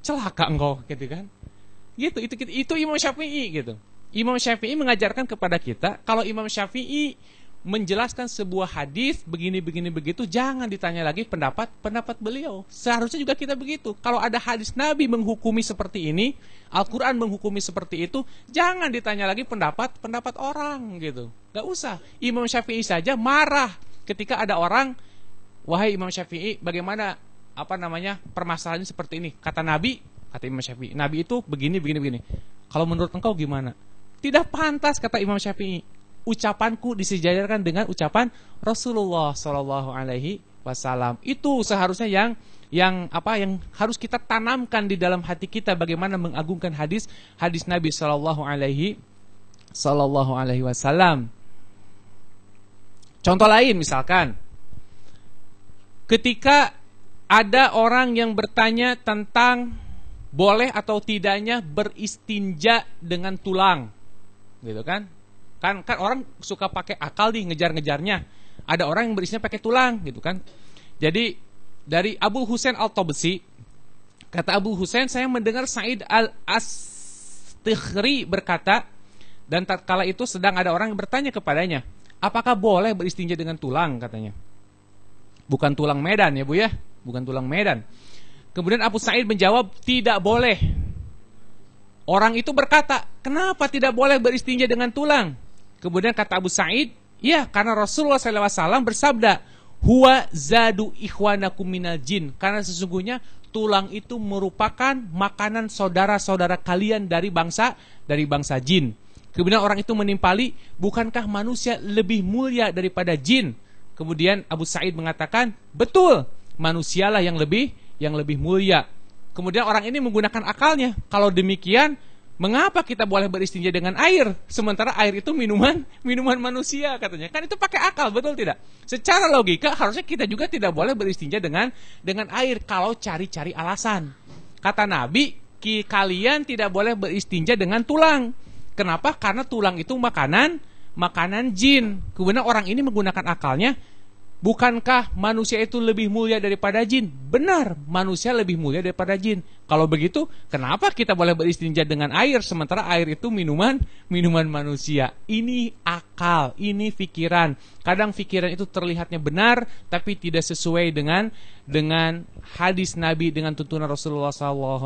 Celaka engkau, gitu kan? Gitu, itu Imam Syafi'i gitu. Imam Syafi'i mengajarkan kepada kita, kalau Imam Syafi'i menjelaskan sebuah hadis begini begitu, jangan ditanya lagi pendapat beliau. Seharusnya juga kita begitu. Kalau ada hadis Nabi menghukumi seperti ini, Al-Qur'an menghukumi seperti itu, jangan ditanya lagi pendapat orang gitu. Gak usah. Imam Syafi'i saja marah ketika ada orang, wahai Imam Syafi'i, bagaimana permasalahan seperti ini? Kata Nabi, kata Imam Syafi'i, Nabi itu begini. Kalau menurut engkau gimana? Tidak pantas, kata Imam Syafi'i. Ucapanku disejajarkan dengan ucapan Rasulullah SAW. wasallam. Itu seharusnya yang harus kita tanamkan di dalam hati kita, bagaimana mengagungkan hadis Nabi sallallahu alaihi wasallam. Contoh lain misalkan, ketika ada orang yang bertanya tentang boleh atau tidaknya beristinja dengan tulang, gitu kan? Kan orang suka pakai akal nih ngejar-ngejarnya. Ada orang yang beristinja pakai tulang, gitu kan? Jadi dari Abu Husain Al-Tabsi, kata Abu Husain, saya mendengar Sa'id Al-Astighri berkata, dan tatkala itu sedang ada orang yang bertanya kepadanya, apakah boleh beristinja dengan tulang, katanya. Bukan tulang Medan ya Bu ya, bukan tulang Medan. Kemudian Abu Sa'id menjawab, tidak boleh. Orang itu berkata, kenapa tidak boleh beristinja dengan tulang? Kemudian kata Abu Sa'id, ya karena Rasulullah SAW bersabda, huwa zadu ikhwanakum minal jin, karena sesungguhnya tulang itu merupakan makanan saudara-saudara kalian dari bangsa jin. Kemudian orang itu menimpali, bukankah manusia lebih mulia daripada jin? Kemudian Abu Sa'id mengatakan, betul, manusialah yang lebih mulia. Kemudian orang ini menggunakan akalnya, kalau demikian mengapa kita boleh beristinja dengan air, sementara air itu minuman manusia, katanya. Kan itu pakai akal, betul tidak? Secara logika harusnya kita juga tidak boleh beristinja dengan air kalau cari-cari alasan. Kata Nabi, kalian tidak boleh beristinja dengan tulang. Kenapa? Karena tulang itu makanan jin. Kemudian orang ini menggunakan akalnya, bukankah manusia itu lebih mulia daripada jin? Benar, manusia lebih mulia daripada jin. Kalau begitu, kenapa kita boleh beristinja dengan air, sementara air itu minuman manusia? Ini akal, ini pikiran. Kadang pikiran itu terlihatnya benar, tapi tidak sesuai dengan hadis Nabi, dengan tuntunan Rasulullah SAW.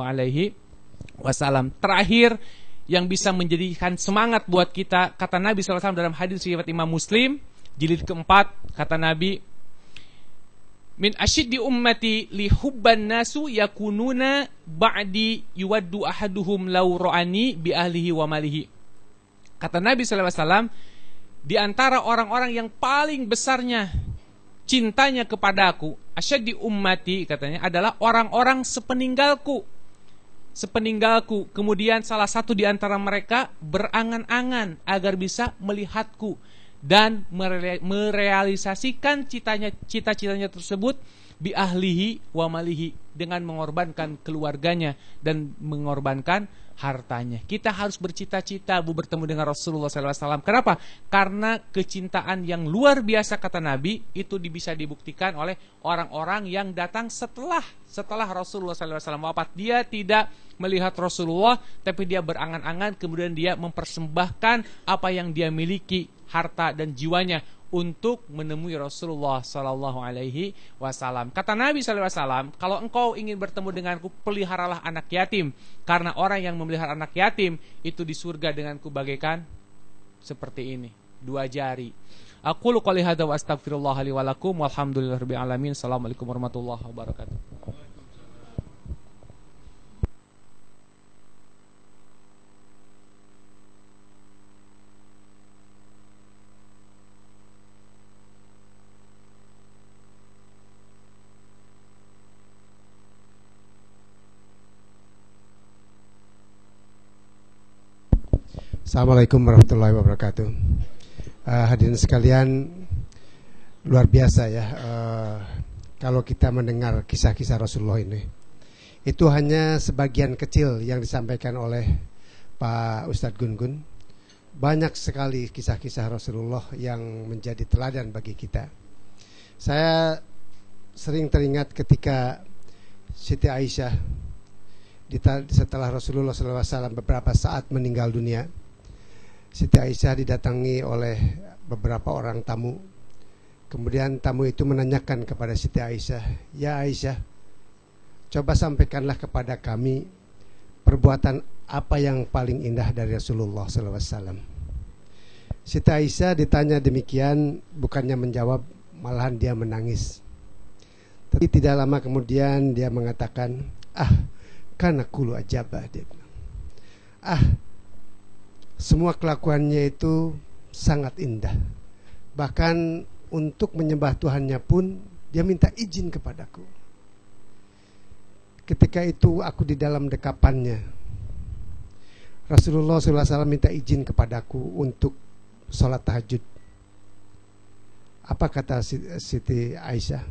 Terakhir, yang bisa menjadikan semangat buat kita, kata Nabi SAW dalam hadis riwayat Imam Muslim, jilid keempat, kata Nabi, min asyiddi ummati li hubban nasu yakununa ba'di yuwaddu ahaduhum law ra'ani bi ahlihi wa malihi. Kata Nabi SAW, di antara orang-orang yang paling besarnya cintanya kepadaku, asyiddi ummati, katanya, adalah orang-orang sepeninggalku. Kemudian salah satu di antara mereka berangan-angan agar bisa melihatku dan merealisasikan cita-citanya tersebut bi ahlihi wa malihi, dengan mengorbankan keluarganya dan mengorbankan hartanya. Kita harus bercita-cita bertemu dengan Rasulullah SAW. Kenapa? Karena kecintaan yang luar biasa, kata Nabi, itu bisa dibuktikan oleh orang-orang yang datang setelah Rasulullah SAW wafat. Dia tidak melihat Rasulullah, tapi dia berangan-angan, kemudian dia mempersembahkan apa yang dia miliki, harta dan jiwanya, untuk menemui Rasulullah SAW. Kata Nabi SAW, kalau engkau ingin bertemu denganku, peliharalah anak yatim, karena orang yang memelihara anak yatim itu di surga denganku bagaikan seperti ini, 2 jari. Aqulu qouli hadza wa astaghfirullah li wa lakum walhamdulillahirabbil alamin. Assalamualaikum warahmatullahi wabarakatuh. Assalamualaikum warahmatullahi wabarakatuh. Hadirin sekalian, luar biasa ya, kalau kita mendengar kisah-kisah Rasulullah ini. Itu hanya sebagian kecil yang disampaikan oleh Pak Ustadz Gun-Gun. Banyak sekali kisah-kisah Rasulullah yang menjadi teladan bagi kita. Saya sering teringat ketika Siti Aisyah setelah Rasulullah SAW beberapa saat meninggal dunia, Siti Aisyah didatangi oleh beberapa orang tamu. Kemudian tamu itu menanyakan kepada Siti Aisyah, ya Aisyah, coba sampaikanlah kepada kami perbuatan apa yang paling indah dari Rasulullah SAW. Siti Aisyah ditanya demikian, bukannya menjawab, malahan dia menangis. Tapi tidak lama kemudian dia mengatakan, kana kulu ajabah, dia bilang, semua kelakuannya itu sangat indah. Bahkan untuk menyembah Tuhannya pun Dia minta izin kepadaku. Ketika itu aku di dalam dekapannya. Rasulullah SAW minta izin kepadaku untuk sholat tahajud. Apa kata Siti Aisyah?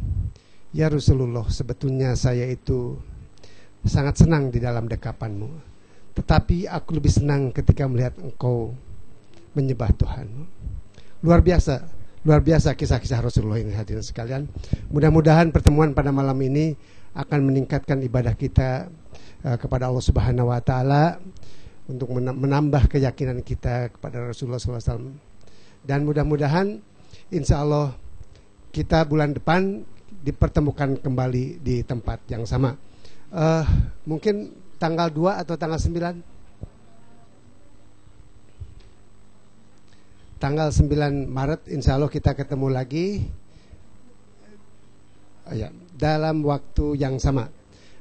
Ya Rasulullah, sebetulnya saya itu sangat senang di dalam dekapanmu, tetapi aku lebih senang ketika melihat engkau menyembah Tuhan. Luar biasa kisah-kisah Rasulullah ini, hadirin sekalian. Mudah-mudahan pertemuan pada malam ini akan meningkatkan ibadah kita kepada Allah Subhanahu wa taala, untuk menambah keyakinan kita kepada Rasulullah SAW. Dan mudah-mudahan insya Allah kita bulan depan dipertemukan kembali di tempat yang sama. Mungkin tanggal 2 atau tanggal 9? Tanggal 9 Maret insya Allah kita ketemu lagi dalam waktu yang sama.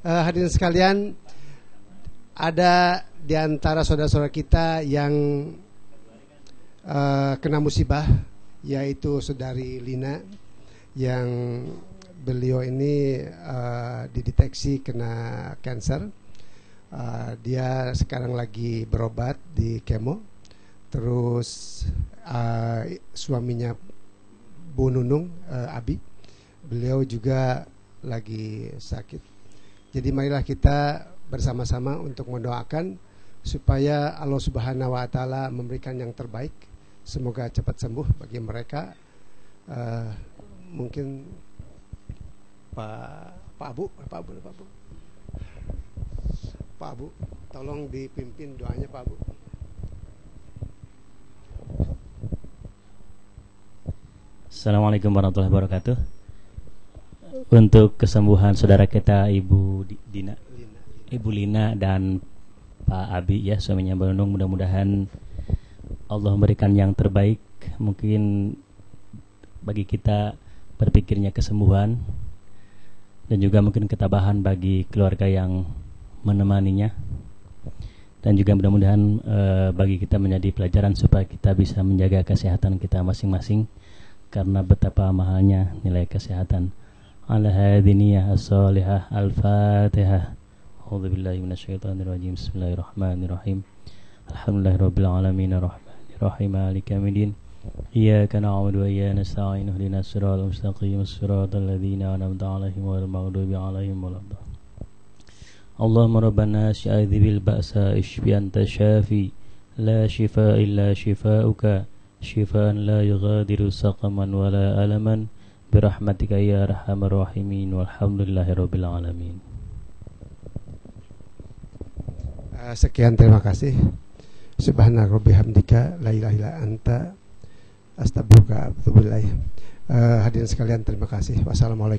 Hadirin sekalian, ada di antara saudara-saudara kita yang kena musibah, yaitu saudari Lina, yang beliau ini dideteksi kena kanker. Dia sekarang lagi berobat di kemo. Terus suaminya Bu Nunung, Abi, beliau juga lagi sakit. Jadi marilah kita bersama-sama untuk mendoakan supaya Allah Subhanahu wa taala memberikan yang terbaik. Semoga cepat sembuh bagi mereka. Mungkin Pak Abu, tolong dipimpin doanya Pak Abu. Assalamualaikum warahmatullahi wabarakatuh. Untuk kesembuhan saudara kita Ibu Lina dan Pak Abi ya, suaminya Mbak Nunung, mudah-mudahan Allah memberikan yang terbaik. Mungkin bagi kita berpikirnya kesembuhan, dan juga mungkin ketabahan bagi keluarga yang menemaninya, dan juga mudah-mudahan bagi kita menjadi pelajaran supaya kita bisa menjaga kesehatan kita masing-masing, karena betapa mahalnya nilai kesehatan. Ala hadiniyah as-salihah al-fatihah. A'udzubillahi minasyaitonirrajim. Bismillahirrahmanirrahim. Alhamdulillahirabbil alamin arrahmanir rahim maliki yaumiddin. Iyyaka na'budu wa iyyaka nasta'in ihdinas siratal mustaqim siratal ladzina an'amta 'alaihim ghairil maghdubi 'alaihim waladdallin. Allahumma rabbana sya'idhibil ba'sa ishfi anta syafi la shifaa illa shifaa'uka shifaan la yughadiru saqaman wala alaman birahmatika ya arhamar rahimin walhamdulillahirabbil alamin. Sekian, terima kasih. Subhana rabbi hamdika la ilaha illa anta astaghfiruka wa atubu ilaik. Hadirin sekalian, terima kasih. Wassalamualaikum.